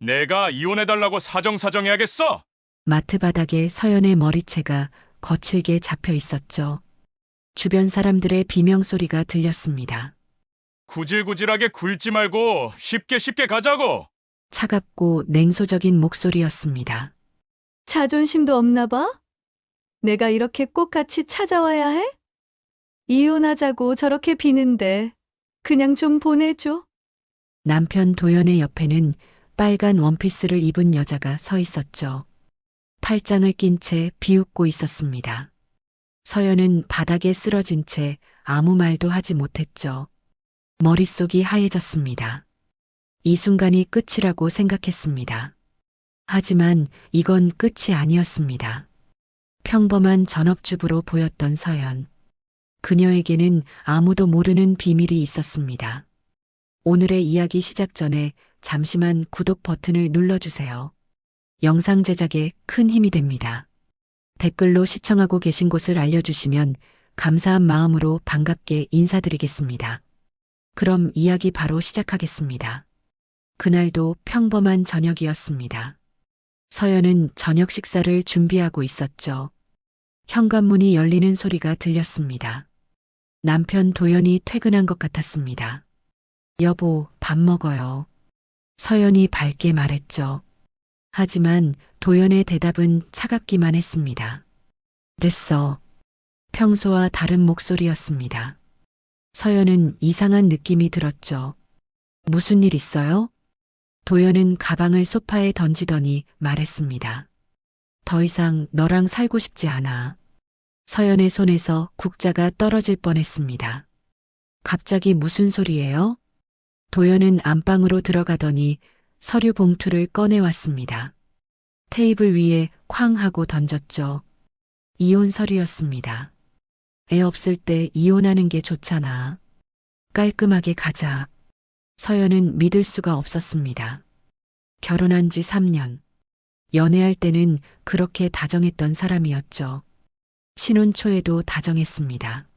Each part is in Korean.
내가 이혼해달라고 사정사정해야겠어? 마트 바닥에 서연의 머리채가 거칠게 잡혀 있었죠. 주변 사람들의 비명소리가 들렸습니다. 구질구질하게 굴지 말고 쉽게 쉽게 가자고. 차갑고 냉소적인 목소리였습니다. 자존심도 없나 봐? 내가 이렇게 꼭 같이 찾아와야 해? 이혼하자고 저렇게 비는데 그냥 좀 보내줘. 남편 도연의 옆에는 빨간 원피스를 입은 여자가 서 있었죠. 팔짱을 낀 채 비웃고 있었습니다. 서연은 바닥에 쓰러진 채 아무 말도 하지 못했죠. 머릿속이 하얘졌습니다. 이 순간이 끝이라고 생각했습니다. 하지만 이건 끝이 아니었습니다. 평범한 전업주부로 보였던 서연. 그녀에게는 아무도 모르는 비밀이 있었습니다. 오늘의 이야기 시작 전에 잠시만 구독 버튼을 눌러주세요. 영상 제작에 큰 힘이 됩니다. 댓글로 시청하고 계신 곳을 알려주시면 감사한 마음으로 반갑게 인사드리겠습니다. 그럼 이야기 바로 시작하겠습니다. 그날도 평범한 저녁이었습니다. 서연은 저녁 식사를 준비하고 있었죠. 현관문이 열리는 소리가 들렸습니다. 남편 도연이 퇴근한 것 같았습니다. 여보, 밥 먹어요. 서연이 밝게 말했죠. 하지만 도연의 대답은 차갑기만 했습니다. 됐어. 평소와 다른 목소리였습니다. 서연은 이상한 느낌이 들었죠. 무슨 일 있어요? 도연은 가방을 소파에 던지더니 말했습니다. 더 이상 너랑 살고 싶지 않아. 서연의 손에서 국자가 떨어질 뻔했습니다. 갑자기 무슨 소리예요? 도연은 안방으로 들어가더니 서류 봉투를 꺼내왔습니다. 테이블 위에 쾅 하고 던졌죠. 이혼 서류였습니다. 애 없을 때 이혼하는 게 좋잖아. 깔끔하게 가자. 서연은 믿을 수가 없었습니다. 결혼한 지 3년. 연애할 때는 그렇게 다정했던 사람이었죠. 신혼 초에도 다정했습니다.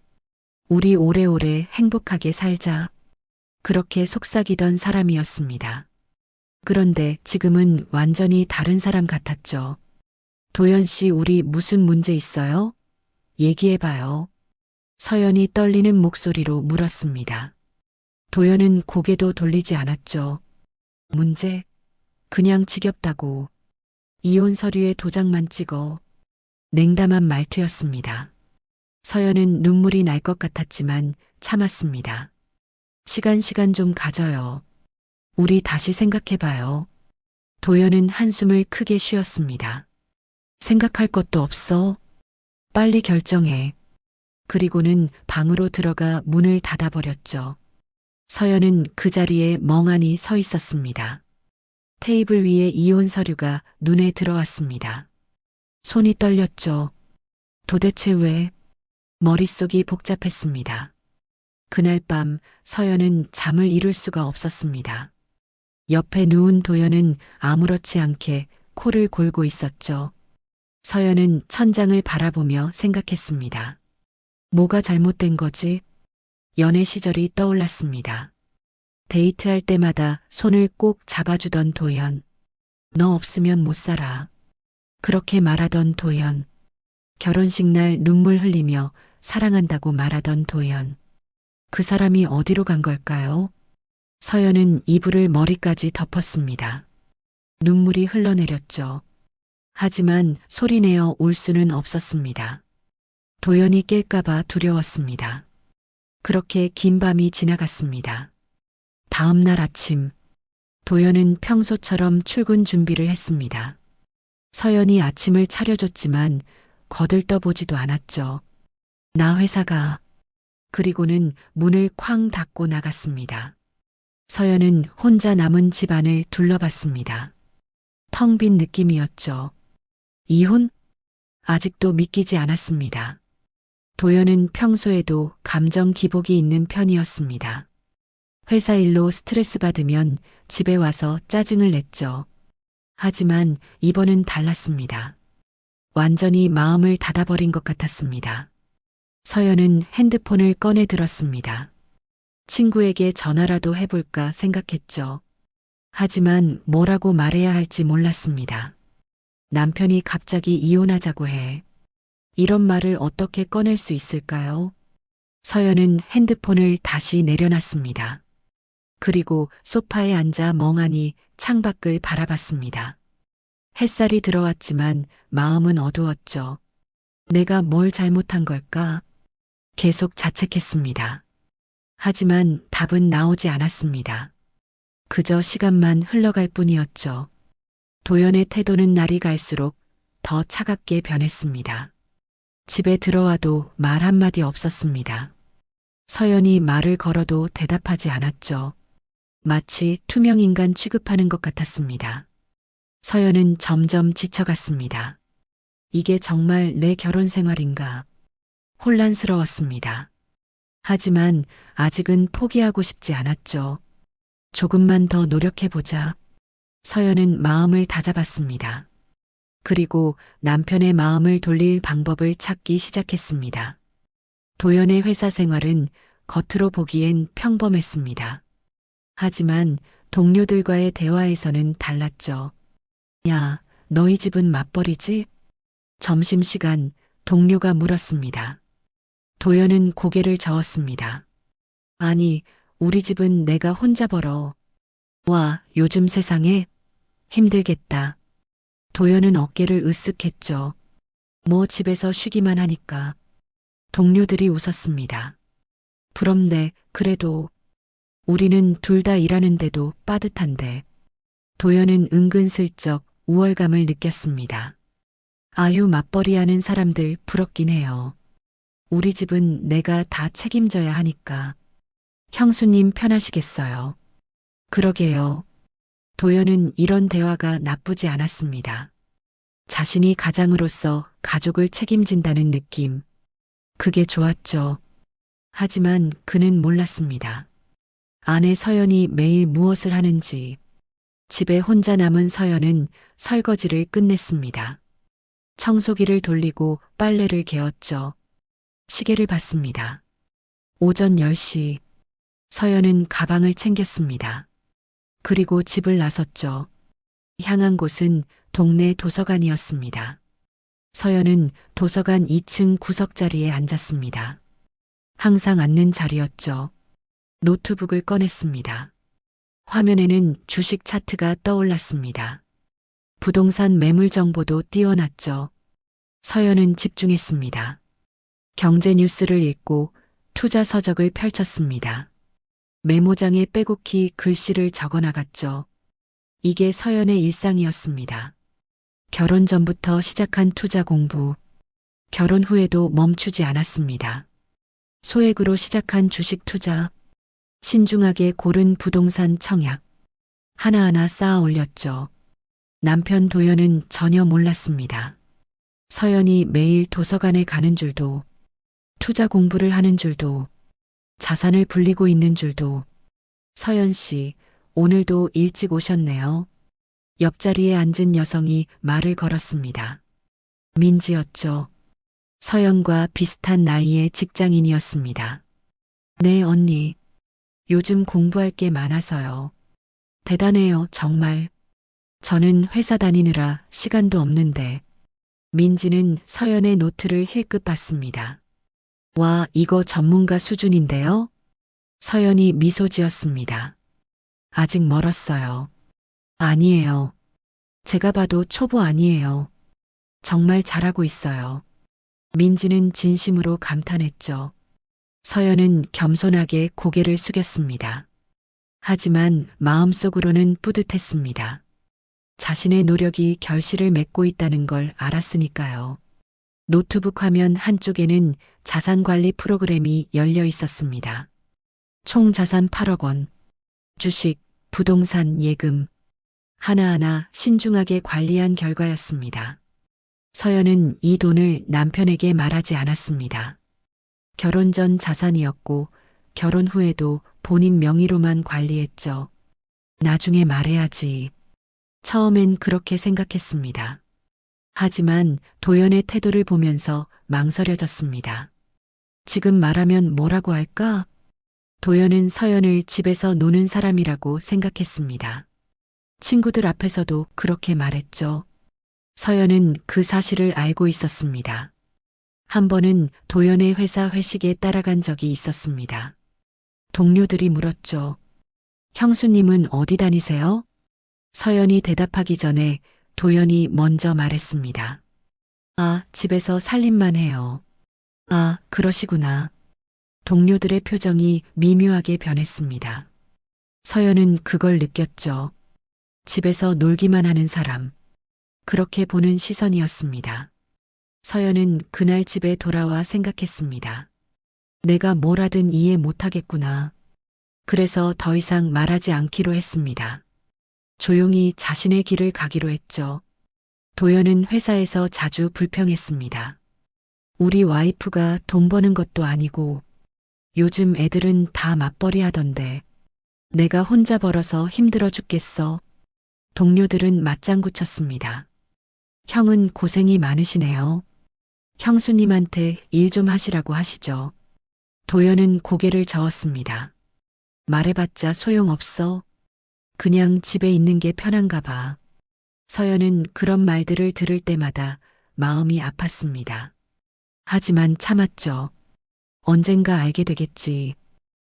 우리 오래오래 행복하게 살자. 그렇게 속삭이던 사람이었습니다. 그런데 지금은 완전히 다른 사람 같았죠. 도연 씨, 우리 무슨 문제 있어요? 얘기해봐요. 서연이 떨리는 목소리로 물었습니다. 도연은 고개도 돌리지 않았죠. 문제? 그냥 지겹다고. 이혼 서류에 도장만 찍어. 냉담한 말투였습니다. 서연은 눈물이 날 것 같았지만 참았습니다. 시간 좀 가져요. 우리 다시 생각해봐요. 도연은 한숨을 크게 쉬었습니다. 생각할 것도 없어. 빨리 결정해. 그리고는 방으로 들어가 문을 닫아버렸죠. 서연은 그 자리에 멍하니 서 있었습니다. 테이블 위에 이혼 서류가 눈에 들어왔습니다. 손이 떨렸죠. 도대체 왜? 머릿속이 복잡했습니다. 그날 밤 서연은 잠을 이룰 수가 없었습니다. 옆에 누운 도연은 아무렇지 않게 코를 골고 있었죠. 서연은 천장을 바라보며 생각했습니다. 뭐가 잘못된 거지? 연애 시절이 떠올랐습니다. 데이트할 때마다 손을 꼭 잡아주던 도연. 너 없으면 못 살아. 그렇게 말하던 도연. 결혼식 날 눈물 흘리며 사랑한다고 말하던 도연. 그 사람이 어디로 간 걸까요? 서연은 이불을 머리까지 덮었습니다. 눈물이 흘러내렸죠. 하지만 소리내어 울 수는 없었습니다. 도연이 깰까봐 두려웠습니다. 그렇게 긴 밤이 지나갔습니다. 다음 날 아침, 도연은 평소처럼 출근 준비를 했습니다. 서연이 아침을 차려줬지만 거들떠보지도 않았죠. 나 회사 가. 그리고는 문을 쾅 닫고 나갔습니다. 서연은 혼자 남은 집안을 둘러봤습니다. 텅 빈 느낌이었죠. 이혼? 아직도 믿기지 않았습니다. 도연은 평소에도 감정 기복이 있는 편이었습니다. 회사 일로 스트레스 받으면 집에 와서 짜증을 냈죠. 하지만 이번은 달랐습니다. 완전히 마음을 닫아버린 것 같았습니다. 서연은 핸드폰을 꺼내 들었습니다. 친구에게 전화라도 해볼까 생각했죠. 하지만 뭐라고 말해야 할지 몰랐습니다. 남편이 갑자기 이혼하자고 해. 이런 말을 어떻게 꺼낼 수 있을까요? 서연은 핸드폰을 다시 내려놨습니다. 그리고 소파에 앉아 멍하니 창밖을 바라봤습니다. 햇살이 들어왔지만 마음은 어두웠죠. 내가 뭘 잘못한 걸까? 계속 자책했습니다. 하지만 답은 나오지 않았습니다. 그저 시간만 흘러갈 뿐이었죠. 도연의 태도는 날이 갈수록 더 차갑게 변했습니다. 집에 들어와도 말 한마디 없었습니다. 서연이 말을 걸어도 대답하지 않았죠. 마치 투명인간 취급하는 것 같았습니다. 서연은 점점 지쳐갔습니다. 이게 정말 내 결혼 생활인가? 혼란스러웠습니다. 하지만 아직은 포기하고 싶지 않았죠. 조금만 더 노력해보자. 서연은 마음을 다잡았습니다. 그리고 남편의 마음을 돌릴 방법을 찾기 시작했습니다. 도연의 회사 생활은 겉으로 보기엔 평범했습니다. 하지만 동료들과의 대화에서는 달랐죠. 야, 너희 집은 맞벌이지? 점심시간 동료가 물었습니다. 도연은 고개를 저었습니다. 아니, 우리 집은 내가 혼자 벌어. 와, 요즘 세상에 힘들겠다. 도연은 어깨를 으쓱했죠. 뭐 집에서 쉬기만 하니까. 동료들이 웃었습니다. 부럽네. 그래도 우리는 둘 다 일하는데도 빠듯한데. 도연은 은근슬쩍 우월감을 느꼈습니다. 아유, 맞벌이하는 사람들 부럽긴 해요. 우리 집은 내가 다 책임져야 하니까. 형수님 편하시겠어요. 그러게요. 도연은 이런 대화가 나쁘지 않았습니다. 자신이 가장으로서 가족을 책임진다는 느낌. 그게 좋았죠. 하지만 그는 몰랐습니다. 아내 서연이 매일 무엇을 하는지. 집에 혼자 남은 서연은 설거지를 끝냈습니다. 청소기를 돌리고 빨래를 개었죠. 시계를 봤습니다. 오전 10시. 서연은 가방을 챙겼습니다. 그리고 집을 나섰죠. 향한 곳은 동네 도서관이었습니다. 서연은 도서관 2층 구석자리에 앉았습니다. 항상 앉는 자리였죠. 노트북을 꺼냈습니다. 화면에는 주식 차트가 떠올랐습니다. 부동산 매물 정보도 띄워놨죠. 서연은 집중했습니다. 경제 뉴스를 읽고 투자 서적을 펼쳤습니다. 메모장에 빼곡히 글씨를 적어나갔죠. 이게 서연의 일상이었습니다. 결혼 전부터 시작한 투자 공부, 결혼 후에도 멈추지 않았습니다. 소액으로 시작한 주식 투자, 신중하게 고른 부동산 청약, 하나하나 쌓아 올렸죠. 남편 도연은 전혀 몰랐습니다. 서연이 매일 도서관에 가는 줄도, 투자 공부를 하는 줄도, 자산을 불리고 있는 줄도. 서연 씨, 오늘도 일찍 오셨네요. 옆자리에 앉은 여성이 말을 걸었습니다. 민지였죠. 서연과 비슷한 나이의 직장인이었습니다. 네, 언니. 요즘 공부할 게 많아서요. 대단해요, 정말. 저는 회사 다니느라 시간도 없는데. 민지는 서연의 노트를 힐끗 봤습니다. 와, 이거 전문가 수준인데요? 서연이 미소 지었습니다. 아직 멀었어요. 아니에요. 제가 봐도 초보 아니에요. 정말 잘하고 있어요. 민지는 진심으로 감탄했죠. 서연은 겸손하게 고개를 숙였습니다. 하지만 마음속으로는 뿌듯했습니다. 자신의 노력이 결실을 맺고 있다는 걸 알았으니까요. 노트북 화면 한쪽에는 자산관리 프로그램이 열려 있었습니다. 총 자산 8억 원, 주식, 부동산, 예금, 하나하나 신중하게 관리한 결과였습니다. 서연은 이 돈을 남편에게 말하지 않았습니다. 결혼 전 자산이었고 결혼 후에도 본인 명의로만 관리했죠. 나중에 말해야지. 처음엔 그렇게 생각했습니다. 하지만 도연의 태도를 보면서 망설여졌습니다. 지금 말하면 뭐라고 할까? 도연은 서연을 집에서 노는 사람이라고 생각했습니다. 친구들 앞에서도 그렇게 말했죠. 서연은 그 사실을 알고 있었습니다. 한 번은 도연의 회사 회식에 따라간 적이 있었습니다. 동료들이 물었죠. 형수님은 어디 다니세요? 서연이 대답하기 전에 도연이 먼저 말했습니다. 아, 집에서 살림만 해요. 아, 그러시구나. 동료들의 표정이 미묘하게 변했습니다. 서연은 그걸 느꼈죠. 집에서 놀기만 하는 사람. 그렇게 보는 시선이었습니다. 서연은 그날 집에 돌아와 생각했습니다. 내가 뭘 하든 이해 못하겠구나. 그래서 더 이상 말하지 않기로 했습니다. 조용히 자신의 길을 가기로 했죠. 도연은 회사에서 자주 불평했습니다. 우리 와이프가 돈 버는 것도 아니고 요즘 애들은 다 맞벌이 하던데 내가 혼자 벌어서 힘들어 죽겠어. 동료들은 맞장구 쳤습니다. 형은 고생이 많으시네요. 형수님한테 일 좀 하시라고 하시죠. 도연은 고개를 저었습니다. 말해봤자 소용없어. 그냥 집에 있는 게 편한가 봐. 서연은 그런 말들을 들을 때마다 마음이 아팠습니다. 하지만 참았죠. 언젠가 알게 되겠지.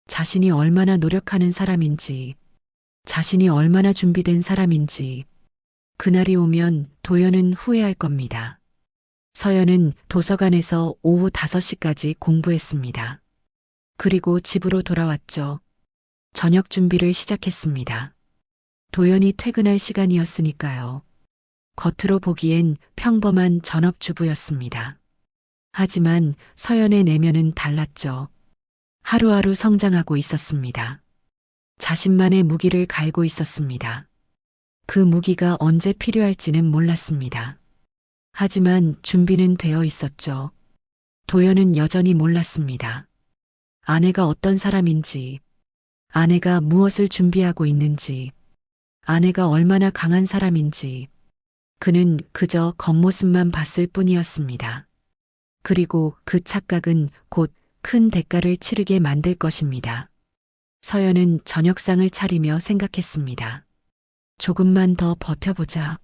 자신이 얼마나 노력하는 사람인지, 자신이 얼마나 준비된 사람인지. 그날이 오면 도연은 후회할 겁니다. 서연은 도서관에서 오후 5시까지 공부했습니다. 그리고 집으로 돌아왔죠. 저녁 준비를 시작했습니다. 도연이 퇴근할 시간이었으니까요. 겉으로 보기엔 평범한 전업주부였습니다. 하지만 서연의 내면은 달랐죠. 하루하루 성장하고 있었습니다. 자신만의 무기를 갈고 있었습니다. 그 무기가 언제 필요할지는 몰랐습니다. 하지만 준비는 되어 있었죠. 도연은 여전히 몰랐습니다. 아내가 어떤 사람인지, 아내가 무엇을 준비하고 있는지, 아내가 얼마나 강한 사람인지, 그는 그저 겉모습만 봤을 뿐이었습니다. 그리고 그 착각은 곧 큰 대가를 치르게 만들 것입니다. 서연은 저녁상을 차리며 생각했습니다. 조금만 더 버텨보자.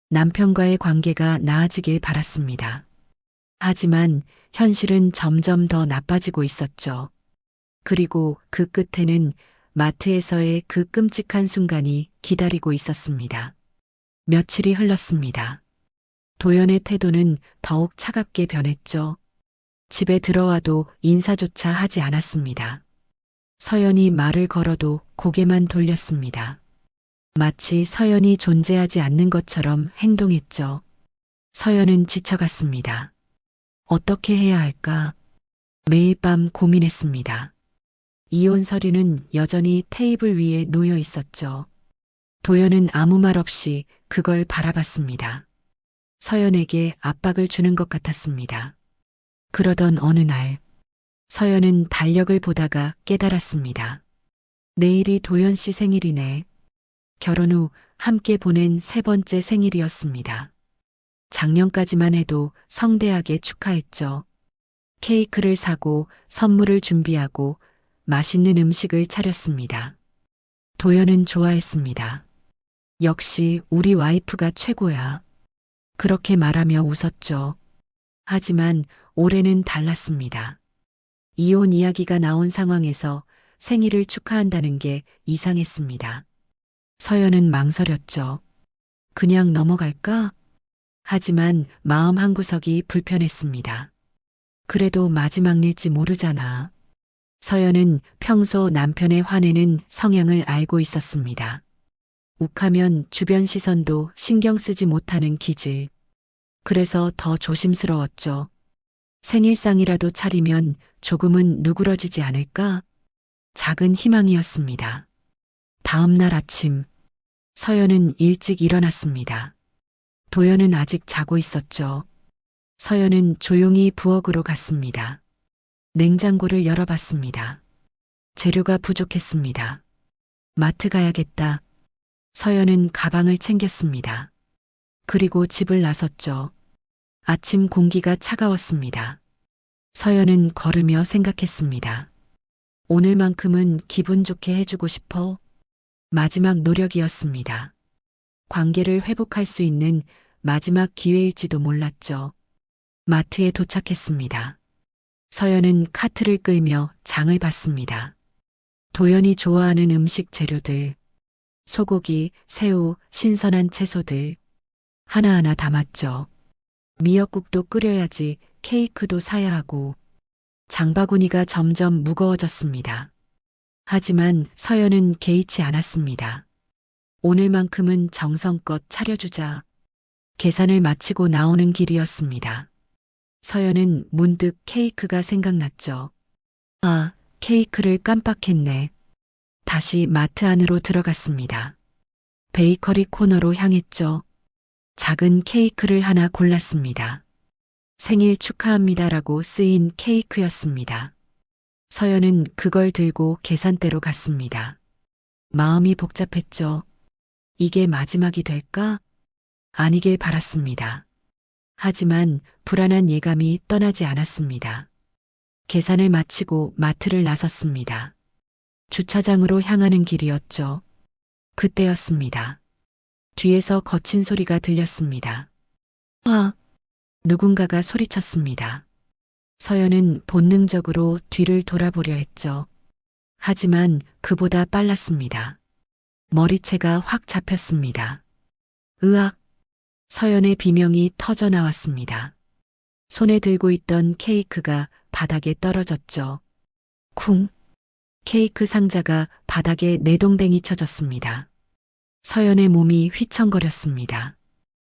남편과의 관계가 나아지길 바랐습니다. 하지만 현실은 점점 더 나빠지고 있었죠. 그리고 그 끝에는 마트에서의 그 끔찍한 순간이 기다리고 있었습니다. 며칠이 흘렀습니다. 도연의 태도는 더욱 차갑게 변했죠. 집에 들어와도 인사조차 하지 않았습니다. 서연이 말을 걸어도 고개만 돌렸습니다. 마치 서연이 존재하지 않는 것처럼 행동했죠. 서연은 지쳐갔습니다. 어떻게 해야 할까? 매일 밤 고민했습니다. 이혼 서류는 여전히 테이블 위에 놓여 있었죠. 도연은 아무 말 없이 그걸 바라봤습니다. 서연에게 압박을 주는 것 같았습니다. 그러던 어느 날, 서연은 달력을 보다가 깨달았습니다. 내일이 도연 씨 생일이네. 결혼 후 함께 보낸 3번째 생일이었습니다. 작년까지만 해도 성대하게 축하했죠. 케이크를 사고 선물을 준비하고 맛있는 음식을 차렸습니다. 도연은 좋아했습니다. 역시 우리 와이프가 최고야. 그렇게 말하며 웃었죠. 하지만 올해는 달랐습니다. 이혼 이야기가 나온 상황에서 생일을 축하한다는 게 이상했습니다. 서연은 망설였죠. 그냥 넘어갈까? 하지만 마음 한구석이 불편했습니다. 그래도 마지막 일지 모르잖아. 서연은 평소 남편의 화내는 성향을 알고 있었습니다. 욱하면 주변 시선도 신경 쓰지 못하는 기질. 그래서 더 조심스러웠죠. 생일상이라도 차리면 조금은 누그러지지 않을까? 작은 희망이었습니다. 다음 날 아침, 서연은 일찍 일어났습니다. 도연은 아직 자고 있었죠. 서연은 조용히 부엌으로 갔습니다. 냉장고를 열어봤습니다. 재료가 부족했습니다. 마트 가야겠다. 서연은 가방을 챙겼습니다. 그리고 집을 나섰죠. 아침 공기가 차가웠습니다. 서연은 걸으며 생각했습니다. 오늘만큼은 기분 좋게 해주고 싶어. 마지막 노력이었습니다. 관계를 회복할 수 있는 마지막 기회일지도 몰랐죠. 마트에 도착했습니다. 서연은 카트를 끌며 장을 봤습니다. 도연이 좋아하는 음식 재료들, 소고기, 새우, 신선한 채소들 하나하나 담았죠. 미역국도 끓여야지 케이크도 사야 하고 장바구니가 점점 무거워졌습니다. 하지만 서연은 개의치 않았습니다. 오늘만큼은 정성껏 차려주자. 계산을 마치고 나오는 길이었습니다. 서연은 문득 케이크가 생각났죠. 아, 케이크를 깜빡했네. 다시 마트 안으로 들어갔습니다. 베이커리 코너로 향했죠. 작은 케이크를 하나 골랐습니다. 생일 축하합니다라고 쓰인 케이크였습니다. 서연은 그걸 들고 계산대로 갔습니다. 마음이 복잡했죠. 이게 마지막이 될까? 아니길 바랐습니다. 하지만 불안한 예감이 떠나지 않았습니다. 계산을 마치고 마트를 나섰습니다. 주차장으로 향하는 길이었죠. 그때였습니다. 뒤에서 거친 소리가 들렸습니다. 아! 누군가가 소리쳤습니다. 서연은 본능적으로 뒤를 돌아보려 했죠. 하지만 그보다 빨랐습니다. 머리채가 확 잡혔습니다. 으악! 서연의 비명이 터져 나왔습니다. 손에 들고 있던 케이크가 바닥에 떨어졌죠. 쿵! 케이크 상자가 바닥에 내동댕이 쳐졌습니다. 서연의 몸이 휘청거렸습니다.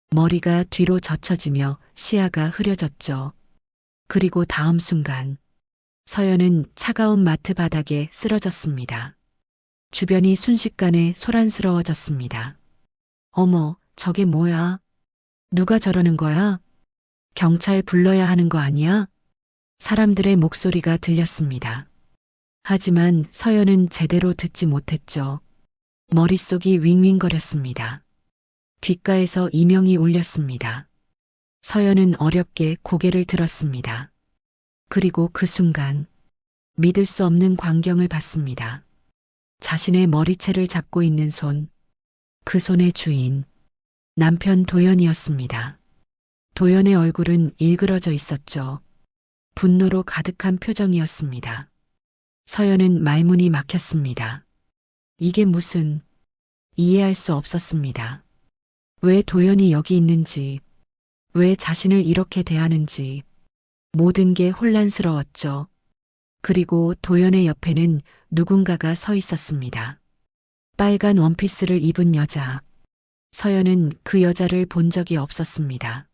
머리가 뒤로 젖혀지며 시야가 흐려졌죠. 그리고 다음 순간 서연은 차가운 마트 바닥에 쓰러졌습니다. 주변이 순식간에 소란스러워졌습니다. 어머, 저게 뭐야? 누가 저러는 거야? 경찰 불러야 하는 거 아니야? 사람들의 목소리가 들렸습니다. 하지만 서연은 제대로 듣지 못했죠. 머릿속이 윙윙거렸습니다. 귓가에서 이명이 울렸습니다. 서연은 어렵게 고개를 들었습니다. 그리고 그 순간 믿을 수 없는 광경을 봤습니다. 자신의 머리채를 잡고 있는 손, 그 손의 주인, 남편 도연이었습니다. 도연의 얼굴은 일그러져 있었죠. 분노로 가득한 표정이었습니다. 서연은 말문이 막혔습니다. 이게 무슨, 이해할 수 없었습니다. 왜 도연이 여기 있는지, 왜 자신을 이렇게 대하는지, 모든 게 혼란스러웠죠. 그리고 도연의 옆에는 누군가가 서 있었습니다. 빨간 원피스를 입은 여자. 서연은 그 여자를 본 적이 없었습니다.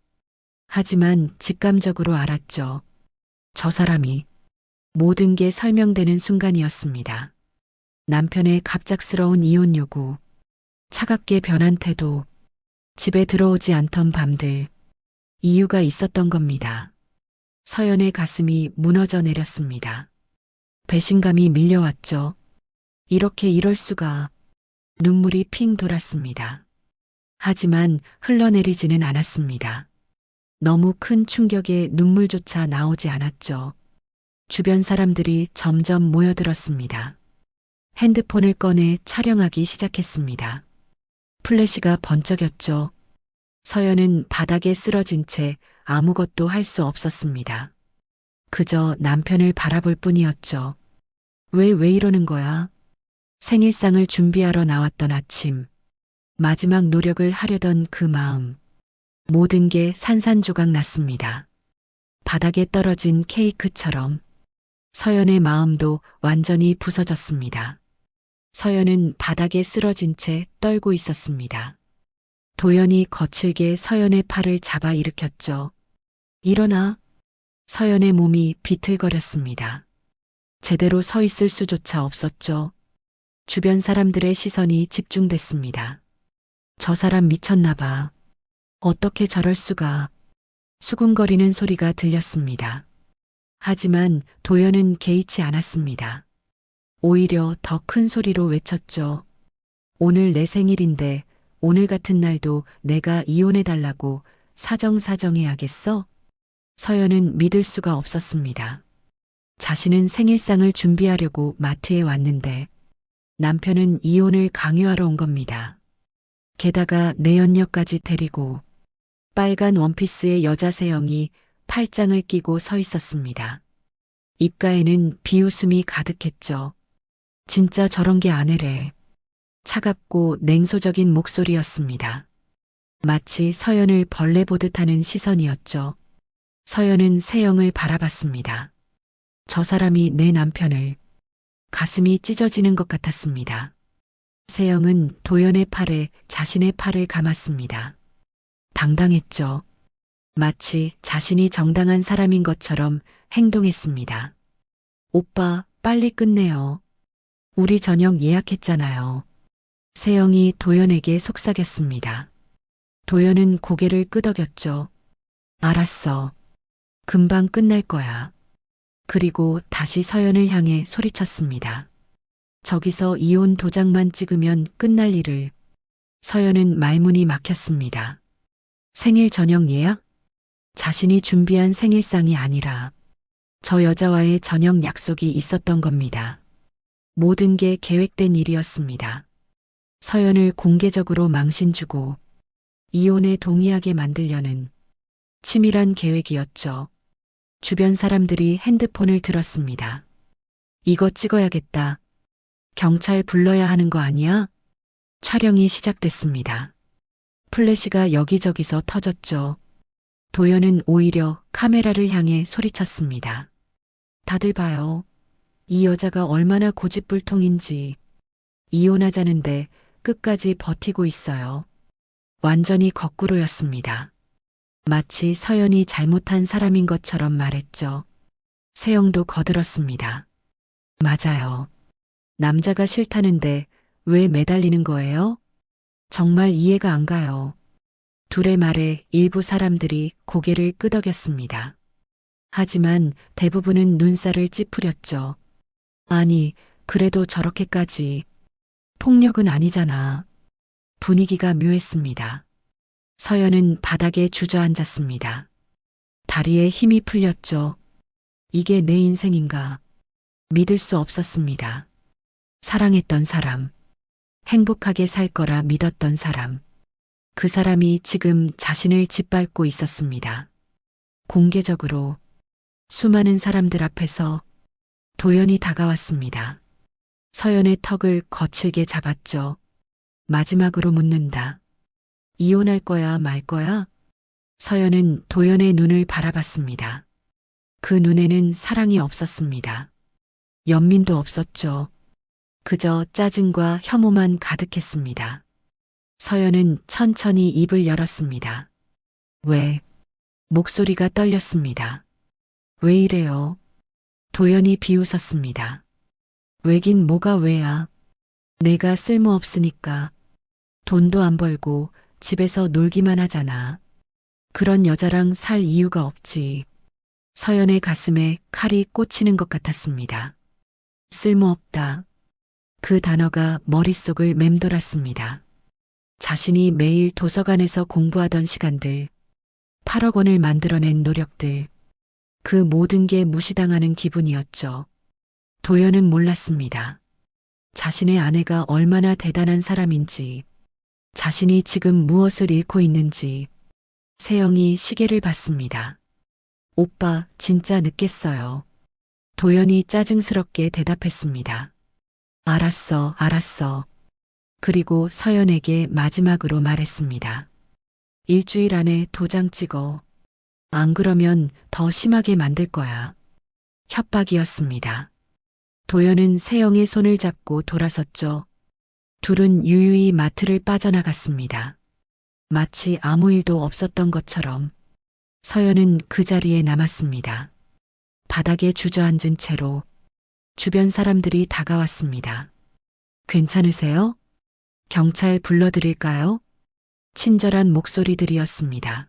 하지만 직감적으로 알았죠. 저 사람이 모든 게 설명되는 순간이었습니다. 남편의 갑작스러운 이혼 요구, 차갑게 변한 태도, 집에 들어오지 않던 밤들, 이유가 있었던 겁니다. 서연의 가슴이 무너져 내렸습니다. 배신감이 밀려왔죠. 이렇게 이럴 수가. 눈물이 핑 돌았습니다. 하지만 흘러내리지는 않았습니다. 너무 큰 충격에 눈물조차 나오지 않았죠. 주변 사람들이 점점 모여들었습니다. 핸드폰을 꺼내 촬영하기 시작했습니다. 플래시가 번쩍였죠. 서연은 바닥에 쓰러진 채 아무것도 할 수 없었습니다. 그저 남편을 바라볼 뿐이었죠. 왜 이러는 거야? 생일상을 준비하러 나왔던 아침, 마지막 노력을 하려던 그 마음, 모든 게 산산조각 났습니다. 바닥에 떨어진 케이크처럼 서연의 마음도 완전히 부서졌습니다. 서연은 바닥에 쓰러진 채 떨고 있었습니다. 도연이 거칠게 서연의 팔을 잡아 일으켰죠. 일어나. 서연의 몸이 비틀거렸습니다. 제대로 서 있을 수조차 없었죠. 주변 사람들의 시선이 집중됐습니다. 저 사람 미쳤나 봐. 어떻게 저럴 수가. 수군거리는 소리가 들렸습니다. 하지만 도연은 개의치 않았습니다. 오히려 더 큰 소리로 외쳤죠. 오늘 내 생일인데 오늘 같은 날도 내가 이혼해달라고 사정사정해야겠어? 서연은 믿을 수가 없었습니다. 자신은 생일상을 준비하려고 마트에 왔는데 남편은 이혼을 강요하러 온 겁니다. 게다가 내연녀까지 데리고 빨간 원피스의 여자 세영이 팔짱을 끼고 서 있었습니다. 입가에는 비웃음이 가득했죠. 진짜 저런 게 아내래. 차갑고 냉소적인 목소리였습니다. 마치 서연을 벌레 보듯 하는 시선이었죠. 서연은 세영을 바라봤습니다. 저 사람이 내 남편을. 가슴이 찢어지는 것 같았습니다. 세영은 도연의 팔에 자신의 팔을 감았습니다. 당당했죠. 마치 자신이 정당한 사람인 것처럼 행동했습니다. 오빠, 빨리 끝내요. 우리 저녁 예약했잖아요. 세영이 도연에게 속삭였습니다. 도연은 고개를 끄덕였죠. 알았어. 금방 끝날 거야. 그리고 다시 서연을 향해 소리쳤습니다. 저기서 이혼 도장만 찍으면 끝날 일을. 서연은 말문이 막혔습니다. 생일 저녁 예약? 자신이 준비한 생일상이 아니라 저 여자와의 저녁 약속이 있었던 겁니다. 모든 게 계획된 일이었습니다. 서연을 공개적으로 망신 주고 이혼에 동의하게 만들려는 치밀한 계획이었죠. 주변 사람들이 핸드폰을 들었습니다. 이거 찍어야겠다. 경찰 불러야 하는 거 아니야? 촬영이 시작됐습니다. 플래시가 여기저기서 터졌죠. 도연은 오히려 카메라를 향해 소리쳤습니다. 다들 봐요. 이 여자가 얼마나 고집불통인지. 이혼하자는데 끝까지 버티고 있어요. 완전히 거꾸로였습니다. 마치 서연이 잘못한 사람인 것처럼 말했죠. 세영도 거들었습니다. 맞아요. 남자가 싫다는데 왜 매달리는 거예요? 정말 이해가 안 가요. 둘의 말에 일부 사람들이 고개를 끄덕였습니다. 하지만 대부분은 눈살을 찌푸렸죠. 아니, 그래도 저렇게까지. 폭력은 아니잖아. 분위기가 묘했습니다. 서연은 바닥에 주저앉았습니다. 다리에 힘이 풀렸죠. 이게 내 인생인가. 믿을 수 없었습니다. 사랑했던 사람, 행복하게 살 거라 믿었던 사람, 그 사람이 지금 자신을 짓밟고 있었습니다. 공개적으로 수많은 사람들 앞에서 도연이 다가왔습니다. 서연의 턱을 거칠게 잡았죠. 마지막으로 묻는다. 이혼할 거야, 말 거야? 서연은 도연의 눈을 바라봤습니다. 그 눈에는 사랑이 없었습니다. 연민도 없었죠. 그저 짜증과 혐오만 가득했습니다. 서연은 천천히 입을 열었습니다. 왜? 목소리가 떨렸습니다. 왜 이래요? 도연이 비웃었습니다. 왜긴 뭐가 왜야? 내가 쓸모없으니까. 돈도 안 벌고 집에서 놀기만 하잖아. 그런 여자랑 살 이유가 없지. 서연의 가슴에 칼이 꽂히는 것 같았습니다. 쓸모없다. 그 단어가 머릿속을 맴돌았습니다. 자신이 매일 도서관에서 공부하던 시간들, 8억 원을 만들어낸 노력들, 그 모든 게 무시당하는 기분이었죠. 도연은 몰랐습니다. 자신의 아내가 얼마나 대단한 사람인지, 자신이 지금 무엇을 잃고 있는지. 세영이 시계를 봤습니다. 오빠, 진짜 늦겠어요. 도연이 짜증스럽게 대답했습니다. 알았어, 알았어. 그리고 서연에게 마지막으로 말했습니다. 일주일 안에 도장 찍어. 안 그러면 더 심하게 만들 거야. 협박이었습니다. 도연은 세영의 손을 잡고 돌아섰죠. 둘은 유유히 마트를 빠져나갔습니다. 마치 아무 일도 없었던 것처럼 서연은 그 자리에 남았습니다. 바닥에 주저앉은 채로 주변 사람들이 다가왔습니다. 괜찮으세요? 경찰 불러드릴까요? 친절한 목소리들이었습니다.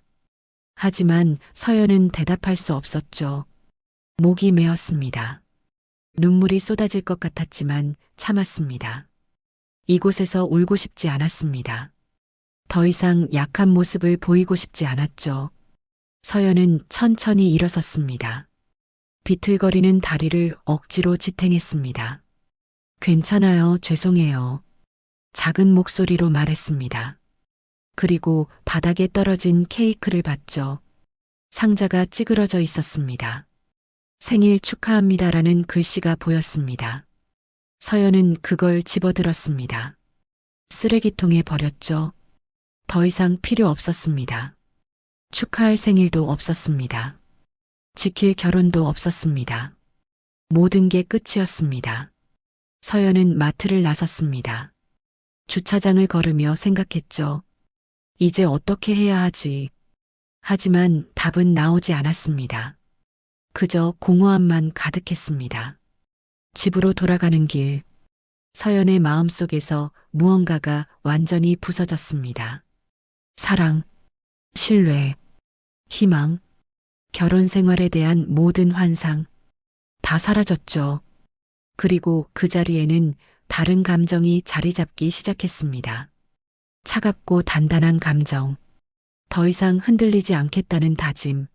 하지만 서연은 대답할 수 없었죠. 목이 메었습니다. 눈물이 쏟아질 것 같았지만 참았습니다. 이곳에서 울고 싶지 않았습니다. 더 이상 약한 모습을 보이고 싶지 않았죠. 서연은 천천히 일어섰습니다. 비틀거리는 다리를 억지로 지탱했습니다. 괜찮아요, 죄송해요. 작은 목소리로 말했습니다. 그리고 바닥에 떨어진 케이크를 봤죠. 상자가 찌그러져 있었습니다. 생일 축하합니다라는 글씨가 보였습니다. 서연은 그걸 집어들었습니다. 쓰레기통에 버렸죠. 더 이상 필요 없었습니다. 축하할 생일도 없었습니다. 지킬 결혼도 없었습니다. 모든 게 끝이었습니다. 서연은 마트를 나섰습니다. 주차장을 걸으며 생각했죠. 이제 어떻게 해야 하지? 하지만 답은 나오지 않았습니다. 그저 공허함만 가득했습니다. 집으로 돌아가는 길, 서연의 마음속에서 무언가가 완전히 부서졌습니다. 사랑, 신뢰, 희망, 결혼 생활에 대한 모든 환상, 다 사라졌죠. 그리고 그 자리에는 다른 감정이 자리 잡기 시작했습니다. 차갑고 단단한 감정, 더 이상 흔들리지 않겠다는 다짐.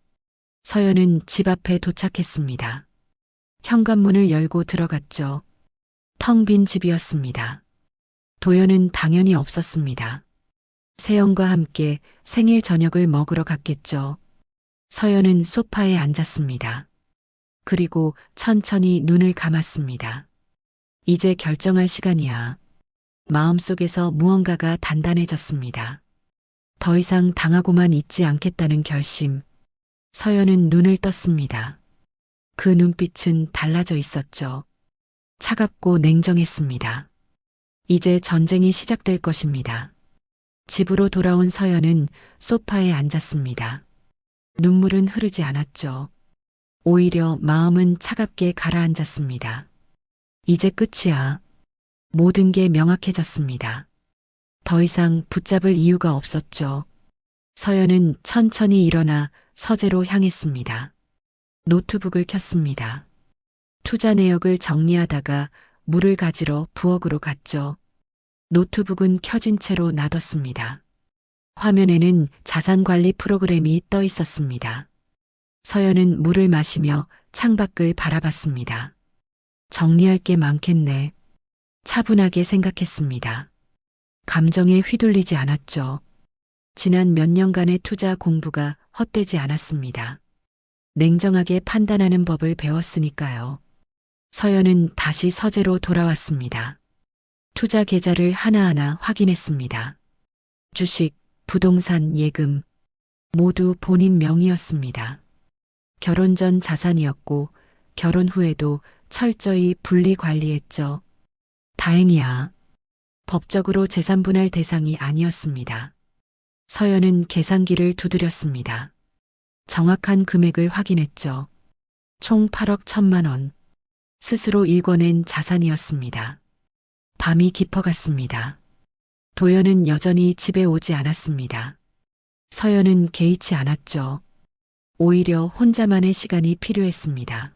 서연은 집 앞에 도착했습니다. 현관문을 열고 들어갔죠. 텅 빈 집이었습니다. 도연은 당연히 없었습니다. 세연과 함께 생일 저녁을 먹으러 갔겠죠. 서연은 소파에 앉았습니다. 그리고 천천히 눈을 감았습니다. 이제 결정할 시간이야. 마음속에서 무언가가 단단해졌습니다. 더 이상 당하고만 있지 않겠다는 결심. 서연은 눈을 떴습니다. 그 눈빛은 달라져 있었죠. 차갑고 냉정했습니다. 이제 전쟁이 시작될 것입니다. 집으로 돌아온 서연은 소파에 앉았습니다. 눈물은 흐르지 않았죠. 오히려 마음은 차갑게 가라앉았습니다. 이제 끝이야. 모든 게 명확해졌습니다. 더 이상 붙잡을 이유가 없었죠. 서연은 천천히 일어나 서재로 향했습니다. 노트북을 켰습니다. 투자 내역을 정리하다가 물을 가지러 부엌으로 갔죠. 노트북은 켜진 채로 놔뒀습니다. 화면에는 자산관리 프로그램이 떠 있었습니다. 서연은 물을 마시며 창밖을 바라봤습니다. 정리할 게 많겠네. 차분하게 생각했습니다. 감정에 휘둘리지 않았죠. 지난 몇 년간의 투자 공부가 헛되지 않았습니다. 냉정하게 판단하는 법을 배웠으니까요. 서연은 다시 서재로 돌아왔습니다. 투자 계좌를 하나하나 확인했습니다. 주식, 부동산, 예금 모두 본인 명의였습니다. 결혼 전 자산이었고 결혼 후에도 철저히 분리 관리했죠. 다행이야. 법적으로 재산분할 대상이 아니었습니다. 서연은 계산기를 두드렸습니다. 정확한 금액을 확인했죠. 총 8억 1천만 원. 스스로 일궈낸 자산이었습니다. 밤이 깊어갔습니다. 도연은 여전히 집에 오지 않았습니다. 서연은 개의치 않았죠. 오히려 혼자만의 시간이 필요했습니다.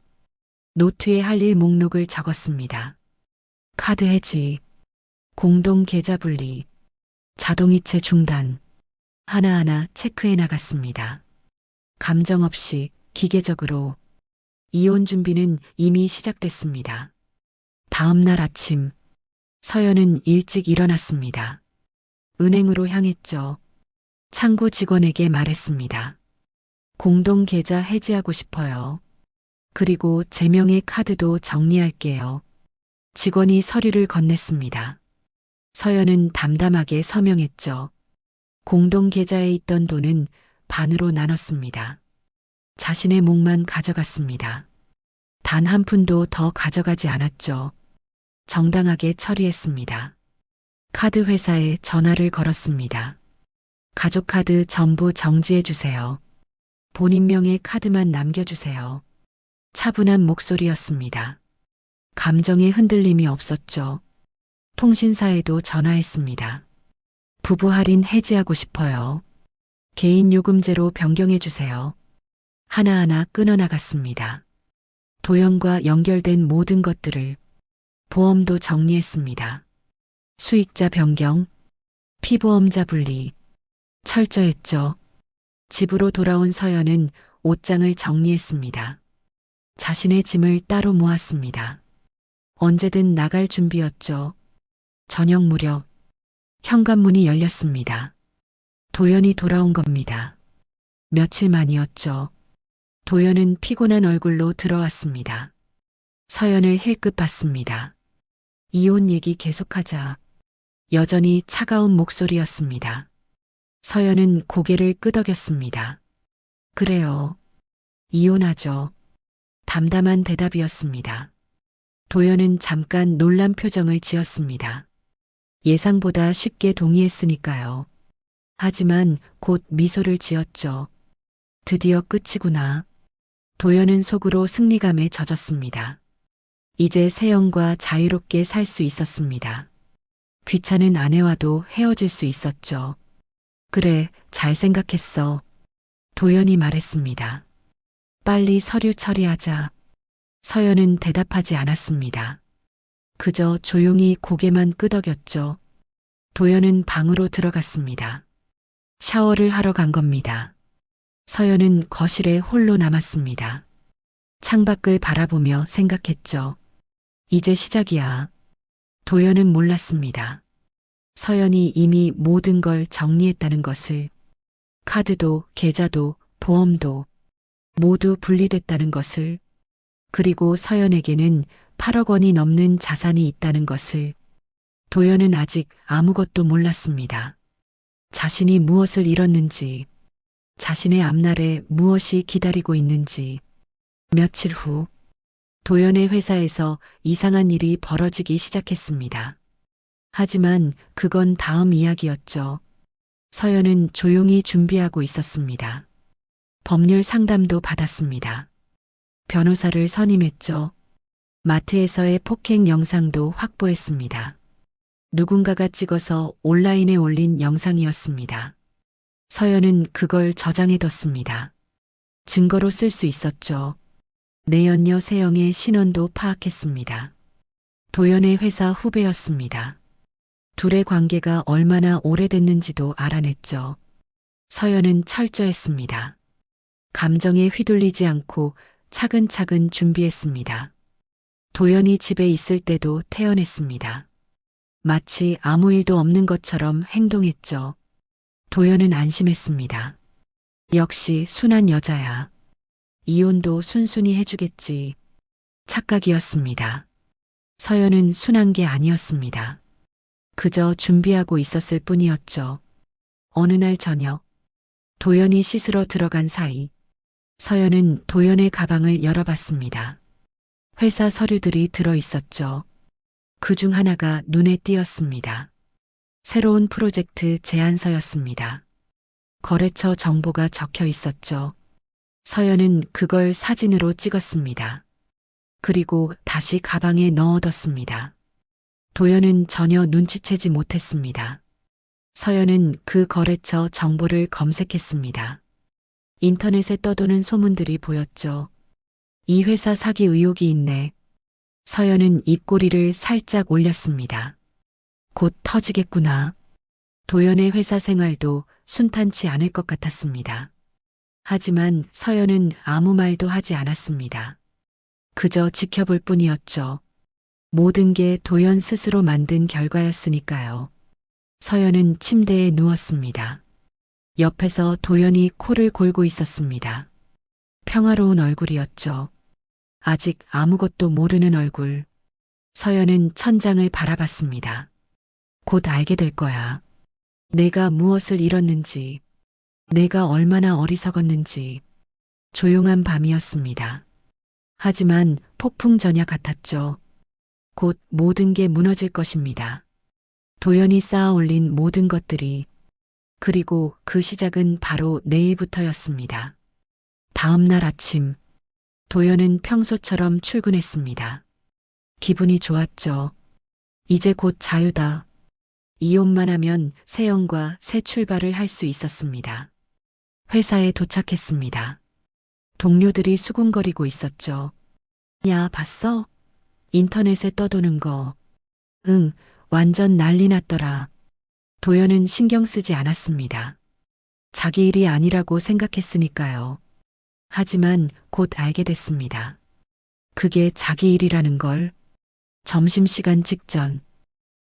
노트에 할 일 목록을 적었습니다. 카드 해지, 공동 계좌 분리, 자동이체 중단, 하나하나 체크해 나갔습니다. 감정 없이 기계적으로 이혼 준비는 이미 시작됐습니다. 다음 날 아침, 서연은 일찍 일어났습니다. 은행으로 향했죠. 창구 직원에게 말했습니다. 공동 계좌 해지하고 싶어요. 그리고 제 명의 카드도 정리할게요. 직원이 서류를 건넸습니다. 서연은 담담하게 서명했죠. 공동 계좌에 있던 돈은 반으로 나눴습니다. 자신의 몫만 가져갔습니다. 단 한 푼도 더 가져가지 않았죠. 정당하게 처리했습니다. 카드 회사에 전화를 걸었습니다. 가족 카드 전부 정지해 주세요. 본인 명의 카드만 남겨주세요. 차분한 목소리였습니다. 감정에 흔들림이 없었죠. 통신사에도 전화했습니다. 부부 할인 해지하고 싶어요. 개인 요금제로 변경해 주세요. 하나하나 끊어나갔습니다. 도연과 연결된 모든 것들을 보험도 정리했습니다. 수익자 변경, 피보험자 분리, 철저했죠. 집으로 돌아온 서연은 옷장을 정리했습니다. 자신의 짐을 따로 모았습니다. 언제든 나갈 준비였죠. 저녁 무렵 현관문이 열렸습니다. 도연이 돌아온 겁니다. 며칠 만이었죠. 도연은 피곤한 얼굴로 들어왔습니다. 서연을 힐끗 봤습니다. 이혼 얘기 계속하자. 여전히 차가운 목소리였습니다. 서연은 고개를 끄덕였습니다. 그래요. 이혼하죠. 담담한 대답이었습니다. 도연은 잠깐 놀란 표정을 지었습니다. 예상보다 쉽게 동의했으니까요. 하지만 곧 미소를 지었죠. 드디어 끝이구나. 도연은 속으로 승리감에 젖었습니다. 이제 세영과 자유롭게 살 수 있었습니다. 귀찮은 아내와도 헤어질 수 있었죠. 그래, 잘 생각했어. 도연이 말했습니다. 빨리 서류 처리하자. 서연은 대답하지 않았습니다. 그저 조용히 고개만 끄덕였죠. 도연은 방으로 들어갔습니다. 샤워를 하러 간 겁니다. 서연은 거실에 홀로 남았습니다. 창밖을 바라보며 생각했죠. 이제 시작이야. 도연은 몰랐습니다. 서연이 이미 모든 걸 정리했다는 것을, 카드도 계좌도 보험도 모두 분리됐다는 것을, 그리고 서연에게는 8억 원이 넘는 자산이 있다는 것을. 도연은 아직 아무것도 몰랐습니다. 자신이 무엇을 잃었는지, 자신의 앞날에 무엇이 기다리고 있는지. 며칠 후, 도연의 회사에서 이상한 일이 벌어지기 시작했습니다. 하지만 그건 다음 이야기였죠. 서연은 조용히 준비하고 있었습니다. 법률 상담도 받았습니다. 변호사를 선임했죠. 마트에서의 폭행 영상도 확보했습니다. 누군가가 찍어서 온라인에 올린 영상이었습니다. 서연은 그걸 저장해뒀습니다. 증거로 쓸 수 있었죠. 내연녀 세영의 신원도 파악했습니다. 도연의 회사 후배였습니다. 둘의 관계가 얼마나 오래됐는지도 알아냈죠. 서연은 철저했습니다. 감정에 휘둘리지 않고 차근차근 준비했습니다. 도연이 집에 있을 때도 태연했습니다. 마치 아무 일도 없는 것처럼 행동했죠. 도연은 안심했습니다. 역시 순한 여자야. 이혼도 순순히 해주겠지. 착각이었습니다. 서연은 순한 게 아니었습니다. 그저 준비하고 있었을 뿐이었죠. 어느 날 저녁, 도연이 씻으러 들어간 사이, 서연은 도연의 가방을 열어봤습니다. 회사 서류들이 들어 있었죠. 그 중 하나가 눈에 띄었습니다. 새로운 프로젝트 제안서였습니다. 거래처 정보가 적혀 있었죠. 서연은 그걸 사진으로 찍었습니다. 그리고 다시 가방에 넣어뒀습니다. 도연은 전혀 눈치채지 못했습니다. 서연은 그 거래처 정보를 검색했습니다. 인터넷에 떠도는 소문들이 보였죠. 이 회사 사기 의혹이 있네. 서연은 입꼬리를 살짝 올렸습니다. 곧 터지겠구나. 도연의 회사 생활도 순탄치 않을 것 같았습니다. 하지만 서연은 아무 말도 하지 않았습니다. 그저 지켜볼 뿐이었죠. 모든 게 도연 스스로 만든 결과였으니까요. 서연은 침대에 누웠습니다. 옆에서 도연이 코를 골고 있었습니다. 평화로운 얼굴이었죠. 아직 아무것도 모르는 얼굴. 서연은 천장을 바라봤습니다. 곧 알게 될 거야. 내가 무엇을 잃었는지, 내가 얼마나 어리석었는지. 조용한 밤이었습니다. 하지만 폭풍 전야 같았죠. 곧 모든 게 무너질 것입니다. 도연이 쌓아 올린 모든 것들이. 그리고 그 시작은 바로 내일부터였습니다. 다음 날 아침, 도연은 평소처럼 출근했습니다. 기분이 좋았죠. 이제 곧 자유다. 이혼만 하면 세영과 새 출발을 할 수 있었습니다. 회사에 도착했습니다. 동료들이 수군거리고 있었죠. 야, 봤어? 인터넷에 떠도는 거. 응, 완전 난리 났더라. 도연은 신경 쓰지 않았습니다. 자기 일이 아니라고 생각했으니까요. 하지만 곧 알게 됐습니다. 그게 자기 일이라는 걸. 점심시간 직전,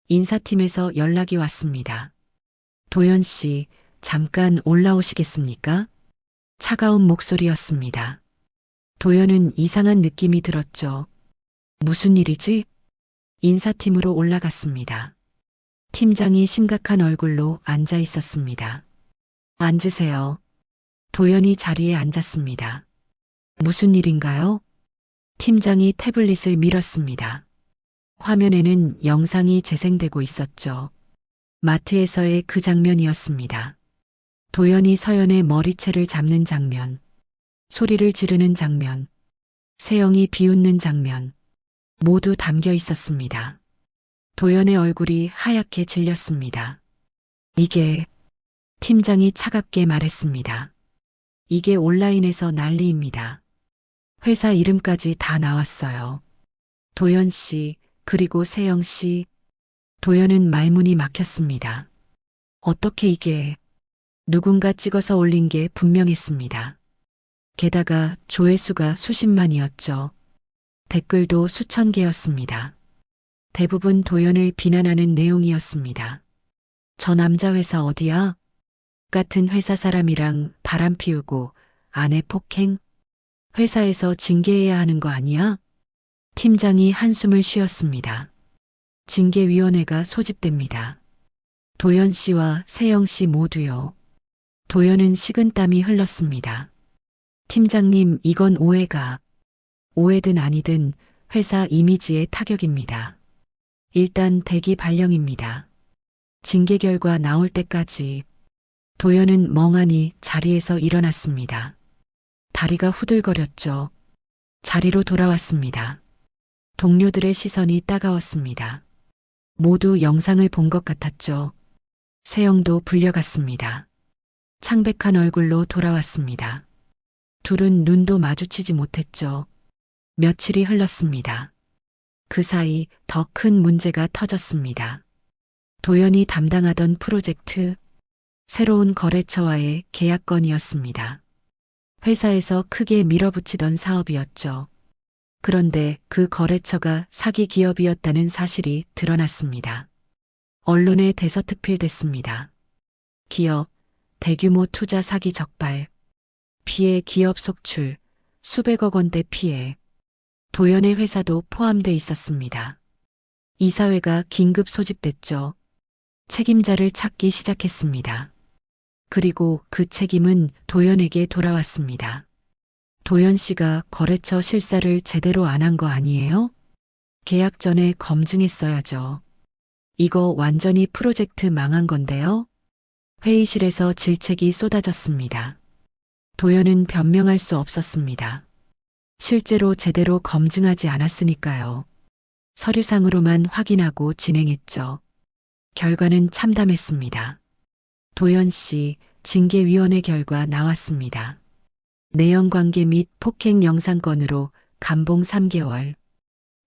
인사팀에서 연락이 왔습니다. 도연 씨, 잠깐 올라오시겠습니까? 차가운 목소리였습니다. 도연은 이상한 느낌이 들었죠. 무슨 일이지? 인사팀으로 올라갔습니다. 팀장이 심각한 얼굴로 앉아 있었습니다. 앉으세요. 도연이 자리에 앉았습니다. 무슨 일인가요? 팀장이 태블릿을 밀었습니다. 화면에는 영상이 재생되고 있었죠. 마트에서의 그 장면이었습니다. 도연이 서연의 머리채를 잡는 장면, 소리를 지르는 장면, 세영이 비웃는 장면, 모두 담겨 있었습니다. 도연의 얼굴이 하얗게 질렸습니다. 이게, 팀장이 차갑게 말했습니다. 이게 온라인에서 난리입니다. 회사 이름까지 다 나왔어요. 도연 씨, 그리고 세영 씨. 도연은 말문이 막혔습니다. 어떻게 이게, 누군가 찍어서 올린 게 분명했습니다. 게다가 조회수가 수십만이었죠. 댓글도 수천 개였습니다. 대부분 도연을 비난하는 내용이었습니다. 저 남자 회사 어디야? 같은 회사 사람이랑 바람 피우고 아내 폭행? 회사에서 징계해야 하는 거 아니야? 팀장이 한숨을 쉬었습니다. 징계위원회가 소집됩니다. 도연 씨와 세영 씨 모두요. 도연은 식은땀이 흘렀습니다. 팀장님, 이건 오해든 아니든 회사 이미지의 타격입니다. 일단 대기 발령입니다. 징계 결과 나올 때까지. 도연은 멍하니 자리에서 일어났습니다. 다리가 후들거렸죠. 자리로 돌아왔습니다. 동료들의 시선이 따가웠습니다. 모두 영상을 본 것 같았죠. 세영도 불려갔습니다. 창백한 얼굴로 돌아왔습니다. 둘은 눈도 마주치지 못했죠. 며칠이 흘렀습니다. 그 사이 더 큰 문제가 터졌습니다. 도연이 담당하던 프로젝트, 새로운 거래처와의 계약건이었습니다. 회사에서 크게 밀어붙이던 사업이었죠. 그런데 그 거래처가 사기 기업이었다는 사실이 드러났습니다. 언론에 대서특필됐습니다. 기업, 대규모 투자 사기 적발, 피해 기업 속출, 수백억 원대 피해. 도연의 회사도 포함돼 있었습니다. 이사회가 긴급 소집됐죠. 책임자를 찾기 시작했습니다. 그리고 그 책임은 도연에게 돌아왔습니다. 도연 씨가 거래처 실사를 제대로 안 한 거 아니에요? 계약 전에 검증했어야죠. 이거 완전히 프로젝트 망한 건데요? 회의실에서 질책이 쏟아졌습니다. 도연은 변명할 수 없었습니다. 실제로 제대로 검증하지 않았으니까요. 서류상으로만 확인하고 진행했죠. 결과는 참담했습니다. 도연 씨 징계위원회 결과 나왔습니다. 내연관계 및 폭행 영상건으로 감봉 3개월,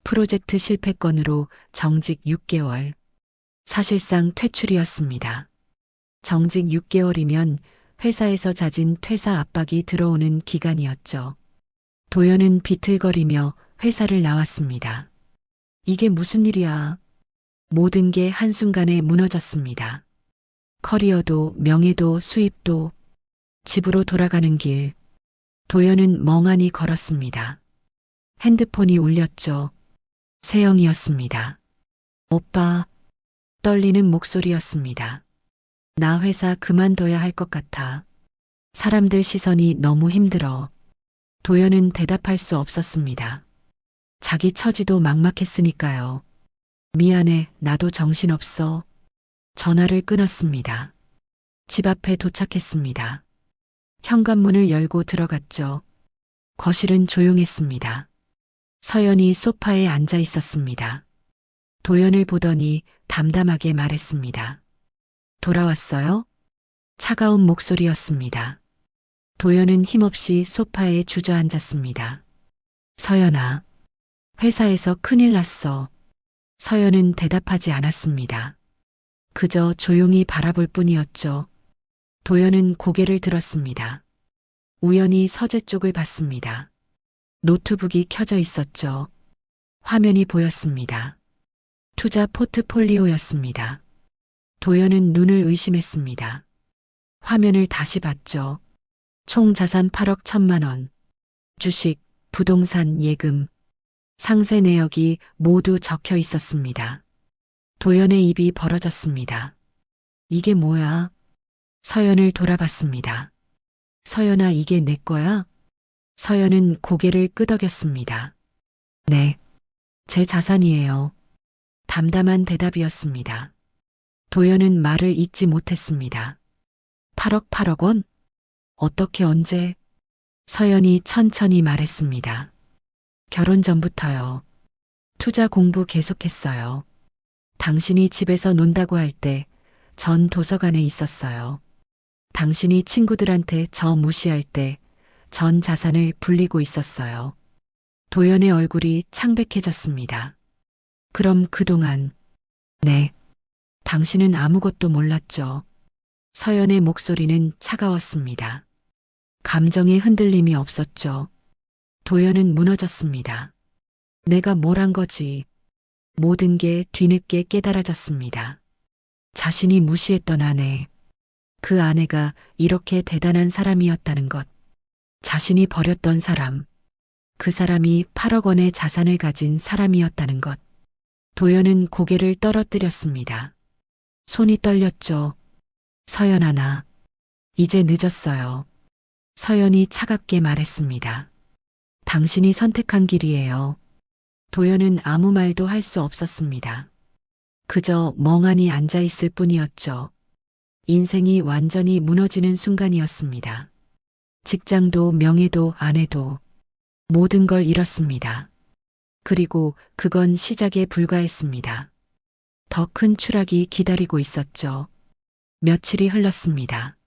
프로젝트 실패건으로 정직 6개월, 사실상 퇴출이었습니다. 정직 6개월이면 회사에서 잦은 퇴사 압박이 들어오는 기간이었죠. 도연은 비틀거리며 회사를 나왔습니다. 이게 무슨 일이야? 모든 게 한순간에 무너졌습니다. 커리어도 명예도 수입도. 집으로 돌아가는 길. 도연은 멍하니 걸었습니다. 핸드폰이 울렸죠. 세영이었습니다. 오빠. 떨리는 목소리였습니다. 나 회사 그만둬야 할 것 같아. 사람들 시선이 너무 힘들어. 도연은 대답할 수 없었습니다. 자기 처지도 막막했으니까요. 미안해, 나도 정신없어. 전화를 끊었습니다. 집 앞에 도착했습니다. 현관문을 열고 들어갔죠. 거실은 조용했습니다. 서연이 소파에 앉아 있었습니다. 도연을 보더니 담담하게 말했습니다. 돌아왔어요? 차가운 목소리였습니다. 도연은 힘없이 소파에 주저앉았습니다. 서연아, 회사에서 큰일 났어. 서연은 대답하지 않았습니다. 그저 조용히 바라볼 뿐이었죠. 도연은 고개를 들었습니다. 우연히 서재 쪽을 봤습니다. 노트북이 켜져 있었죠. 화면이 보였습니다. 투자 포트폴리오였습니다. 도연은 눈을 의심했습니다. 화면을 다시 봤죠. 총 자산 8억 1천만 원. 주식, 부동산, 예금, 상세 내역이 모두 적혀 있었습니다. 도연의 입이 벌어졌습니다. 이게 뭐야? 서연을 돌아봤습니다. 서연아, 이게 내 거야? 서연은 고개를 끄덕였습니다. 네, 제 자산이에요. 담담한 대답이었습니다. 도연은 말을 잇지 못했습니다. 8억 원? 어떻게 언제? 서연이 천천히 말했습니다. 결혼 전부터요. 투자 공부 계속했어요. 당신이 집에서 논다고 할 때 전 도서관에 있었어요. 당신이 친구들한테 저 무시할 때 전 자산을 불리고 있었어요. 도연의 얼굴이 창백해졌습니다. 그럼 그동안, 네, 당신은 아무것도 몰랐죠. 서연의 목소리는 차가웠습니다. 감정의 흔들림이 없었죠. 도연은 무너졌습니다. 내가 뭘 한 거지. 모든 게 뒤늦게 깨달아졌습니다. 자신이 무시했던 아내, 그 아내가 이렇게 대단한 사람이었다는 것, 자신이 버렸던 사람, 그 사람이 8억 원의 자산을 가진 사람이었다는 것. 도연은 고개를 떨어뜨렸습니다. 손이 떨렸죠. 서연아, 나 이제 늦었어요. 서연이 차갑게 말했습니다. 당신이 선택한 길이에요. 도연은 아무 말도 할 수 없었습니다. 그저 멍하니 앉아 있을 뿐이었죠. 인생이 완전히 무너지는 순간이었습니다. 직장도 명예도 아내도 모든 걸 잃었습니다. 그리고 그건 시작에 불과했습니다. 더 큰 추락이 기다리고 있었죠. 며칠이 흘렀습니다.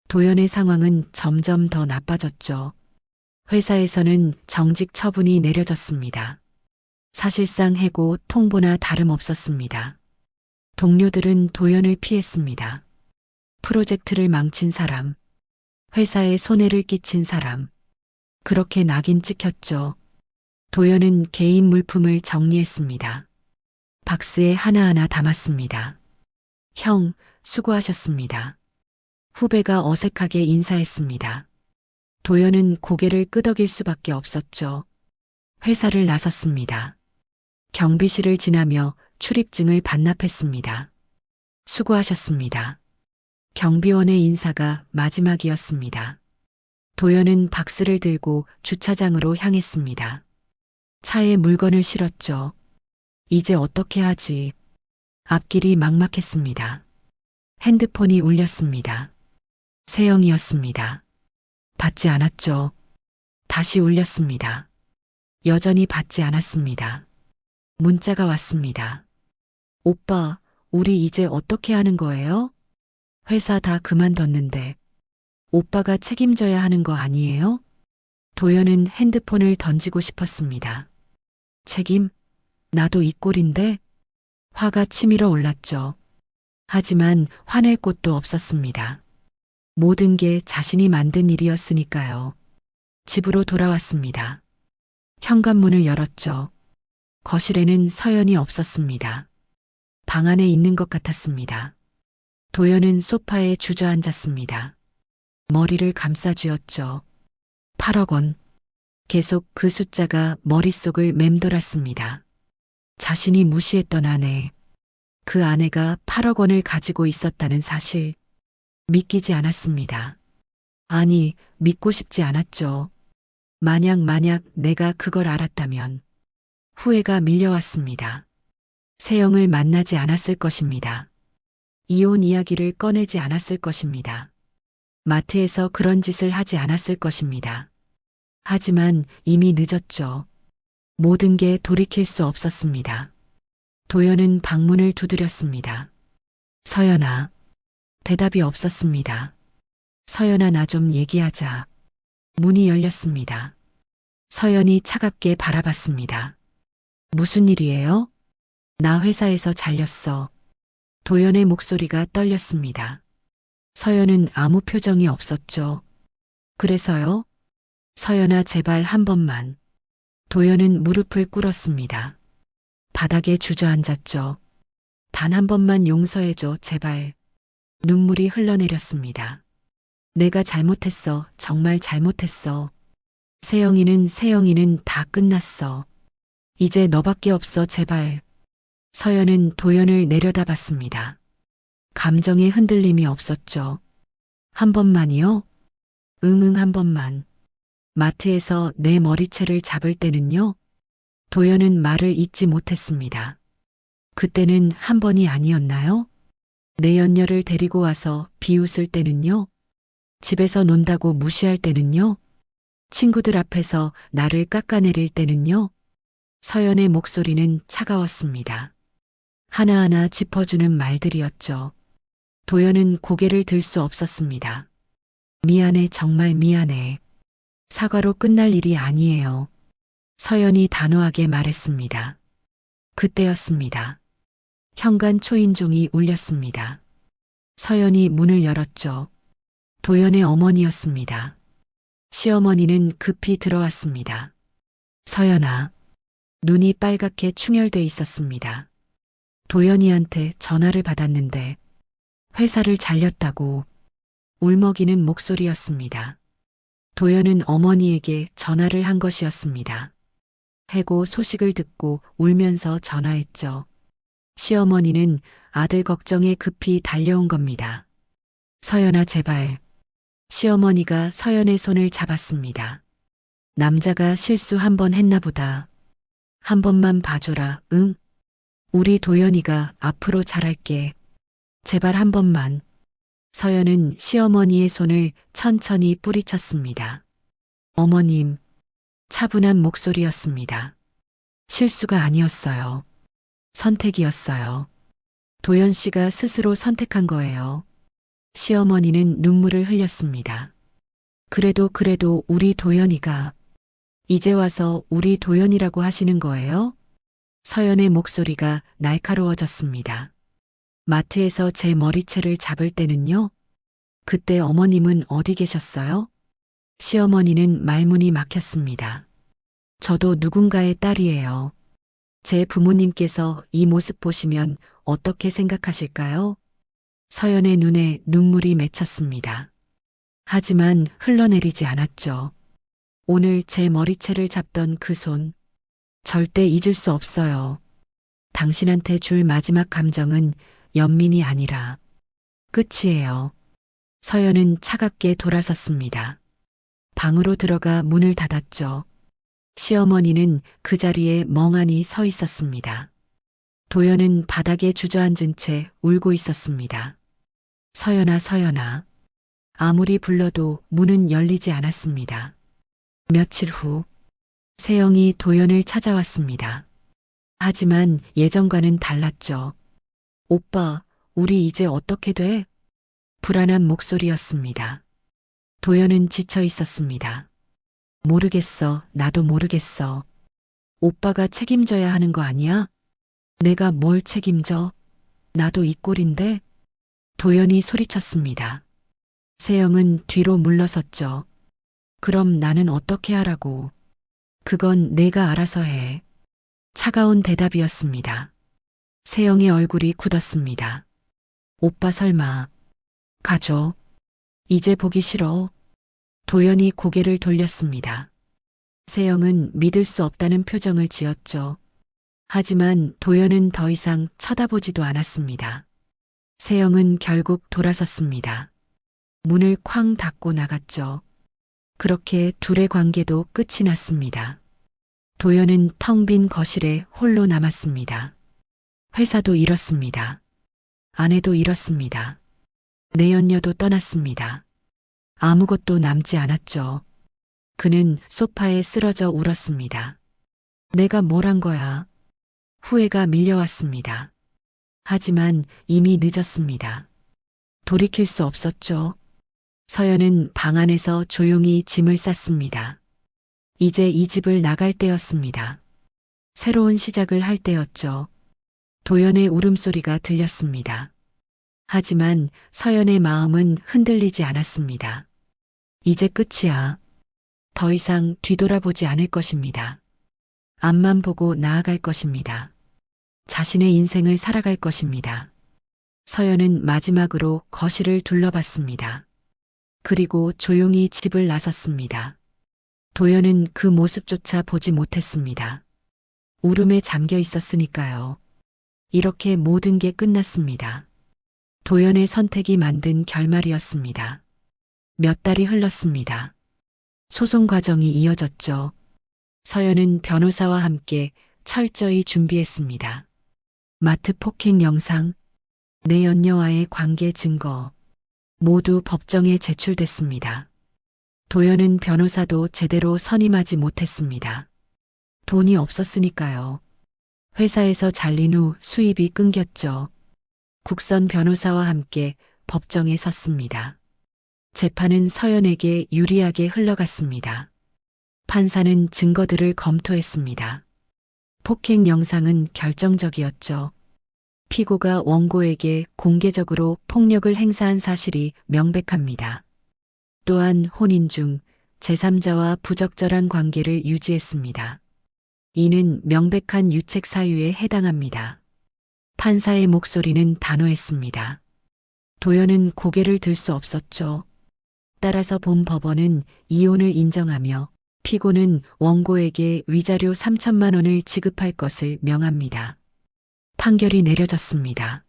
도연의 상황은 점점 더 나빠졌죠. 회사에서는 정직 처분이 내려졌습니다. 사실상 해고, 통보나 다름없었습니다. 동료들은 도연을 피했습니다. 프로젝트를 망친 사람, 회사에 손해를 끼친 사람, 그렇게 낙인 찍혔죠. 도연은 개인 물품을 정리했습니다. 박스에 하나하나 담았습니다. 형, 수고하셨습니다. 후배가 어색하게 인사했습니다. 도연은 고개를 끄덕일 수밖에 없었죠. 회사를 나섰습니다. 경비실을 지나며 출입증을 반납했습니다. 수고하셨습니다. 경비원의 인사가 마지막이었습니다. 도연은 박스를 들고 주차장으로 향했습니다. 차에 물건을 실었죠. 이제 어떻게 하지? 앞길이 막막했습니다. 핸드폰이 울렸습니다. 세영이었습니다. 받지 않았죠. 다시 울렸습니다. 여전히 받지 않았습니다. 문자가 왔습니다. 오빠, 우리 이제 어떻게 하는 거예요? 회사 다 그만뒀는데 오빠가 책임져야 하는 거 아니에요? 도연은 핸드폰을 던지고 싶었습니다. 책임? 나도 이 꼴인데? 화가 치밀어 올랐죠. 하지만 화낼 곳도 없었습니다. 모든 게 자신이 만든 일이었으니까요. 집으로 돌아왔습니다. 현관문을 열었죠. 거실에는 서연이 없었습니다. 방 안에 있는 것 같았습니다. 도연은 소파에 주저앉았습니다. 머리를 감싸쥐었죠. 8억 원. 계속 그 숫자가 머릿속을 맴돌았습니다. 자신이 무시했던 아내, 그 아내가 8억 원을 가지고 있었다는 사실, 믿기지 않았습니다. 아니, 믿고 싶지 않았죠. 만약 내가 그걸 알았다면 후회가 밀려왔습니다. 세영을 만나지 않았을 것입니다. 이혼 이야기를 꺼내지 않았을 것입니다. 마트에서 그런 짓을 하지 않았을 것입니다. 하지만 이미 늦었죠. 모든 게 돌이킬 수 없었습니다. 도연은 방문을 두드렸습니다. 서연아. 대답이 없었습니다. 서연아, 나 좀 얘기하자. 문이 열렸습니다. 서연이 차갑게 바라봤습니다. 무슨 일이에요? 나 회사에서 잘렸어. 도연의 목소리가 떨렸습니다. 서연은 아무 표정이 없었죠. 그래서요? 서연아, 제발 한 번만. 도연은 무릎을 꿇었습니다. 바닥에 주저앉았죠. 단 한 번만 용서해줘, 제발. 눈물이 흘러내렸습니다. 내가 잘못했어. 정말 잘못했어. 세영이는 다 끝났어. 이제 너밖에 없어. 제발. 서연은 도연을 내려다봤습니다. 감정의 흔들림이 없었죠. 한 번만이요? 응, 한 번만. 마트에서 내 머리채를 잡을 때는요? 도연은 말을 잇지 못했습니다. 그때는 한 번이 아니었나요? 내 연녀를 데리고 와서 비웃을 때는요? 집에서 논다고 무시할 때는요? 친구들 앞에서 나를 깎아내릴 때는요? 서연의 목소리는 차가웠습니다. 하나하나 짚어주는 말들이었죠. 도연은 고개를 들 수 없었습니다. 미안해, 정말 미안해. 사과로 끝날 일이 아니에요. 서연이 단호하게 말했습니다. 그때였습니다. 현관 초인종이 울렸습니다. 서연이 문을 열었죠. 도연의 어머니였습니다. 시어머니는 급히 들어왔습니다. 서연아. 눈이 빨갛게 충혈돼 있었습니다. 도연이한테 전화를 받았는데 회사를 잘렸다고 울먹이는 목소리였습니다. 도연은 어머니에게 전화를 한 것이었습니다. 해고 소식을 듣고 울면서 전화했죠. 시어머니는 아들 걱정에 급히 달려온 겁니다. 서연아, 제발. 시어머니가 서연의 손을 잡았습니다. 남자가 실수 한 번 했나 보다. 한 번만 봐줘라. 응? 우리 도연이가 앞으로 잘할게. 제발 한 번만. 서연은 시어머니의 손을 천천히 뿌리쳤습니다. 어머님. 차분한 목소리였습니다. 실수가 아니었어요. 선택이었어요. 도연 씨가 스스로 선택한 거예요. 시어머니는 눈물을 흘렸습니다. 그래도 우리 도연이가 이제 와서 우리 도연이라고 하시는 거예요? 서연의 목소리가 날카로워졌습니다. 마트에서 제 머리채를 잡을 때는요? 그때 어머님은 어디 계셨어요? 시어머니는 말문이 막혔습니다. 저도 누군가의 딸이에요. 제 부모님께서 이 모습 보시면 어떻게 생각하실까요? 서연의 눈에 눈물이 맺혔습니다. 하지만 흘러내리지 않았죠. 오늘 제 머리채를 잡던 그 손, 절대 잊을 수 없어요. 당신한테 줄 마지막 감정은 연민이 아니라 끝이에요. 서연은 차갑게 돌아섰습니다. 방으로 들어가 문을 닫았죠. 시어머니는 그 자리에 멍하니 서 있었습니다. 도연은 바닥에 주저앉은 채 울고 있었습니다. 서연아, 서연아. 아무리 불러도 문은 열리지 않았습니다. 며칠 후, 세영이 도연을 찾아왔습니다. 하지만 예전과는 달랐죠. 오빠, 우리 이제 어떻게 돼? 불안한 목소리였습니다. 도연은 지쳐 있었습니다. 모르겠어, 나도 모르겠어. 오빠가 책임져야 하는 거 아니야? 내가 뭘 책임져? 나도 이 꼴인데? 도연이 소리쳤습니다. 세영은 뒤로 물러섰죠. 그럼 나는 어떻게 하라고? 그건 내가 알아서 해. 차가운 대답이었습니다. 세영의 얼굴이 굳었습니다. 오빠 설마 가줘. 이제 보기 싫어. 도연이 고개를 돌렸습니다. 세영은 믿을 수 없다는 표정을 지었죠. 하지만 도연은 더 이상 쳐다보지도 않았습니다. 세영은 결국 돌아섰습니다. 문을 쾅 닫고 나갔죠. 그렇게 둘의 관계도 끝이 났습니다. 도연은 텅 빈 거실에 홀로 남았습니다. 회사도 잃었습니다. 아내도 잃었습니다. 내 연녀도 떠났습니다. 아무것도 남지 않았죠. 그는 소파에 쓰러져 울었습니다. 내가 뭘 한 거야? 후회가 밀려왔습니다. 하지만 이미 늦었습니다. 돌이킬 수 없었죠. 서연은 방 안에서 조용히 짐을 쌌습니다. 이제 이 집을 나갈 때였습니다. 새로운 시작을 할 때였죠. 도연의 울음소리가 들렸습니다. 하지만 서연의 마음은 흔들리지 않았습니다. 이제 끝이야. 더 이상 뒤돌아보지 않을 것입니다. 앞만 보고 나아갈 것입니다. 자신의 인생을 살아갈 것입니다. 서연은 마지막으로 거실을 둘러봤습니다. 그리고 조용히 집을 나섰습니다. 도연은 그 모습조차 보지 못했습니다. 울음에 잠겨 있었으니까요. 이렇게 모든 게 끝났습니다. 도연의 선택이 만든 결말이었습니다. 몇 달이 흘렀습니다. 소송 과정이 이어졌죠. 서연은 변호사와 함께 철저히 준비했습니다. 마트 폭행 영상, 내 연녀와의 관계 증거, 모두 법정에 제출됐습니다. 도연은 변호사도 제대로 선임하지 못했습니다. 돈이 없었으니까요. 회사에서 잘린 후 수입이 끊겼죠. 국선 변호사와 함께 법정에 섰습니다. 재판은 서연에게 유리하게 흘러갔습니다. 판사는 증거들을 검토했습니다. 폭행 영상은 결정적이었죠. 피고가 원고에게 공개적으로 폭력을 행사한 사실이 명백합니다. 또한 혼인 중 제3자와 부적절한 관계를 유지했습니다. 이는 명백한 유책 사유에 해당합니다. 판사의 목소리는 단호했습니다. 도연은 고개를 들 수 없었죠. 따라서 본 법원은 이혼을 인정하며 피고는 원고에게 위자료 3천만 원을 지급할 것을 명합니다. 판결이 내려졌습니다.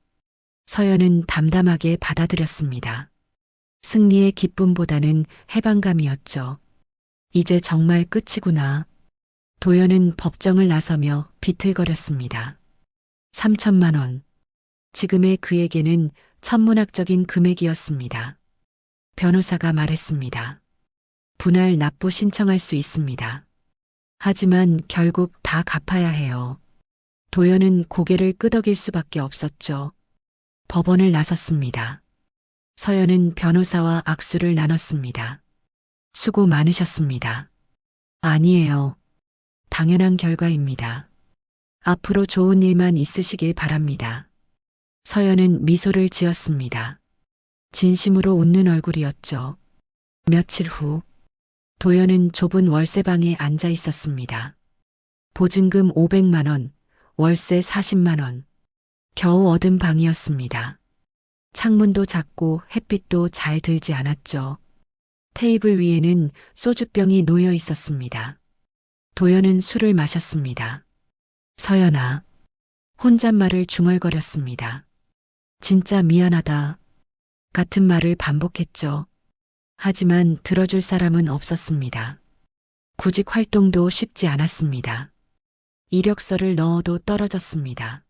서연은 담담하게 받아들였습니다. 승리의 기쁨보다는 해방감이었죠. 이제 정말 끝이구나. 도연은 법정을 나서며 비틀거렸습니다. 3천만 원. 지금의 그에게는 천문학적인 금액이었습니다. 변호사가 말했습니다. 분할 납부 신청할 수 있습니다. 하지만 결국 다 갚아야 해요. 도연은 고개를 끄덕일 수밖에 없었죠. 법원을 나섰습니다. 서연은 변호사와 악수를 나눴습니다. 수고 많으셨습니다. 아니에요. 당연한 결과입니다. 앞으로 좋은 일만 있으시길 바랍니다. 서연은 미소를 지었습니다. 진심으로 웃는 얼굴이었죠. 며칠 후 도연은 좁은 월세방에 앉아 있었습니다. 보증금 500만 원, 월세 40만 원. 겨우 얻은 방이었습니다. 창문도 작고 햇빛도 잘 들지 않았죠. 테이블 위에는 소주병이 놓여 있었습니다. 도연은 술을 마셨습니다. 서연아. 혼잣말을 중얼거렸습니다. 진짜 미안하다. 같은 말을 반복했죠. 하지만 들어줄 사람은 없었습니다. 구직 활동도 쉽지 않았습니다. 이력서를 넣어도 떨어졌습니다.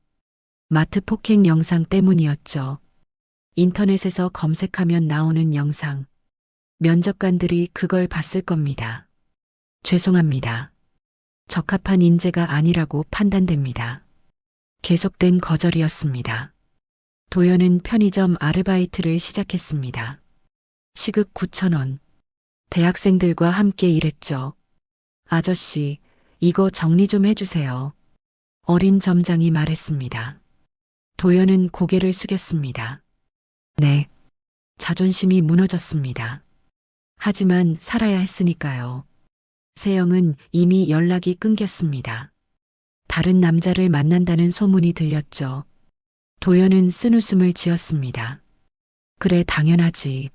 마트 폭행 영상 때문이었죠. 인터넷에서 검색하면 나오는 영상. 면접관들이 그걸 봤을 겁니다. 죄송합니다. 적합한 인재가 아니라고 판단됩니다. 계속된 거절이었습니다. 도연은 편의점 아르바이트를 시작했습니다. 시급 9,000원. 대학생들과 함께 일했죠. 아저씨, 이거 정리 좀 해주세요. 어린 점장이 말했습니다. 도연은 고개를 숙였습니다. 네. 자존심이 무너졌습니다. 하지만 살아야 했으니까요. 세영은 이미 연락이 끊겼습니다. 다른 남자를 만난다는 소문이 들렸죠. 도연은 쓴웃음을 지었습니다. 그래, 당연하지.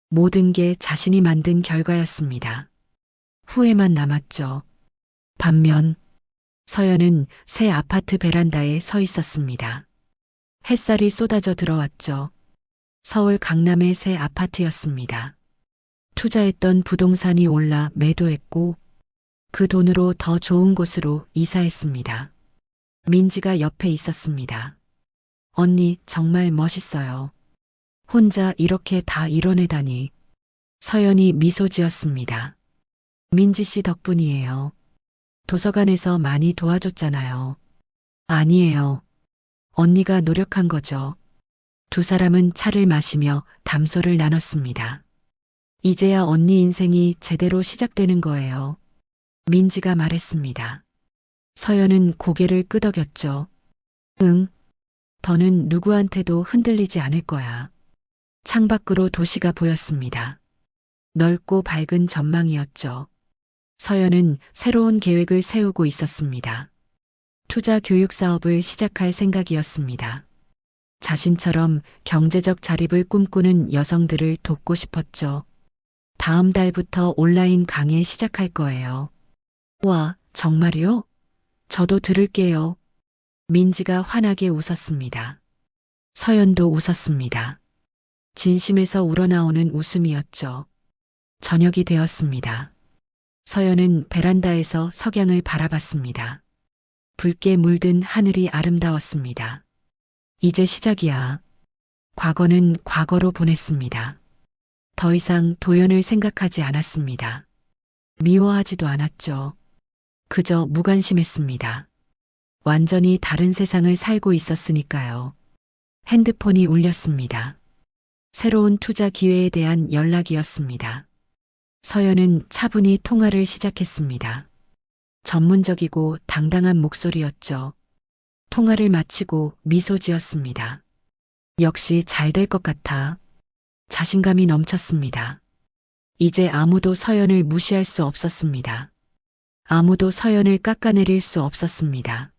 모든 게 자신이 만든 결과였습니다. 후회만 남았죠. 반면 서연은 새 아파트 베란다에 서 있었습니다. 햇살이 쏟아져 들어왔죠. 서울 강남의 새 아파트였습니다. 투자했던 부동산이 올라 매도했고 그 돈으로 더 좋은 곳으로 이사했습니다. 민지가 옆에 있었습니다. 언니, 정말 멋있어요. 혼자 이렇게 다 이뤄내다니. 서연이 미소 지었습니다. 민지 씨 덕분이에요. 도서관에서 많이 도와줬잖아요. 아니에요. 언니가 노력한 거죠. 두 사람은 차를 마시며 담소를 나눴습니다. 이제야 언니 인생이 제대로 시작되는 거예요. 민지가 말했습니다. 서연은 고개를 끄덕였죠. 응. 더는 누구한테도 흔들리지 않을 거야. 창밖으로 도시가 보였습니다. 넓고 밝은 전망이었죠. 서연은 새로운 계획을 세우고 있었습니다. 투자 교육 사업을 시작할 생각이었습니다. 자신처럼 경제적 자립을 꿈꾸는 여성들을 돕고 싶었죠. 다음 달부터 온라인 강의 시작할 거예요. 와, 정말요? 저도 들을게요. 민지가 환하게 웃었습니다. 서연도 웃었습니다. 진심에서 우러나오는 웃음이었죠. 저녁이 되었습니다. 서연은 베란다에서 석양을 바라봤습니다. 붉게 물든 하늘이 아름다웠습니다. 이제 시작이야. 과거는 과거로 보냈습니다. 더 이상 도연을 생각하지 않았습니다. 미워하지도 않았죠. 그저 무관심했습니다. 완전히 다른 세상을 살고 있었으니까요. 핸드폰이 울렸습니다. 새로운 투자 기회에 대한 연락이었습니다. 서연은 차분히 통화를 시작했습니다. 전문적이고 당당한 목소리였죠. 통화를 마치고 미소 지었습니다. 역시 잘 될 것 같아. 자신감이 넘쳤습니다. 이제 아무도 서연을 무시할 수 없었습니다. 아무도 서연을 깎아내릴 수 없었습니다.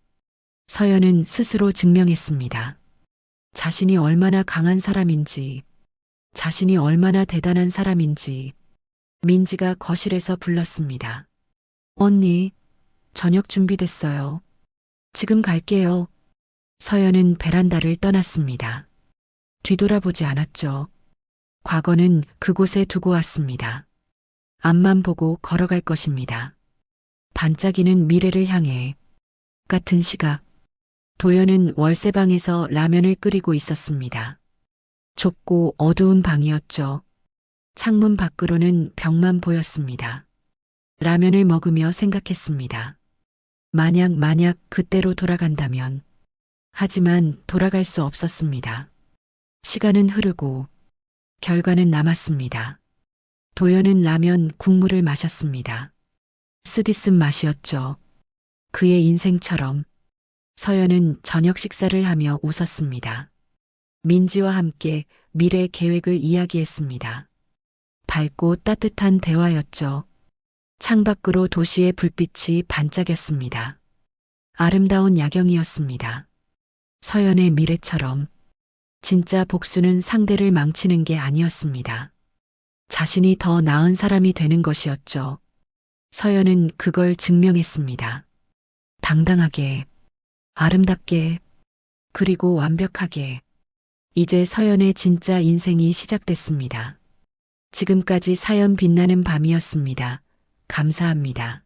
서연은 스스로 증명했습니다. 자신이 얼마나 강한 사람인지, 자신이 얼마나 대단한 사람인지. 민지가 거실에서 불렀습니다. 언니, 저녁 준비됐어요. 지금 갈게요. 서연은 베란다를 떠났습니다. 뒤돌아보지 않았죠. 과거는 그곳에 두고 왔습니다. 앞만 보고 걸어갈 것입니다. 반짝이는 미래를 향해. 같은 시각, 도연은 월세방에서 라면을 끓이고 있었습니다. 좁고 어두운 방이었죠. 창문 밖으로는 벽만 보였습니다. 라면을 먹으며 생각했습니다. 만약 그때로 돌아간다면. 하지만 돌아갈 수 없었습니다. 시간은 흐르고 결과는 남았습니다. 도연은 라면 국물을 마셨습니다. 쓰디쓴 맛이었죠. 그의 인생처럼. 서연은 저녁 식사를 하며 웃었습니다. 민지와 함께 미래 계획을 이야기했습니다. 밝고 따뜻한 대화였죠. 창밖으로 도시의 불빛이 반짝였습니다. 아름다운 야경이었습니다. 서연의 미래처럼. 진짜 복수는 상대를 망치는 게 아니었습니다. 자신이 더 나은 사람이 되는 것이었죠. 서연은 그걸 증명했습니다. 당당하게, 아름답게, 그리고 완벽하게. 이제 서연의 진짜 인생이 시작됐습니다. 지금까지 사연 빛나는 밤이었습니다. 감사합니다.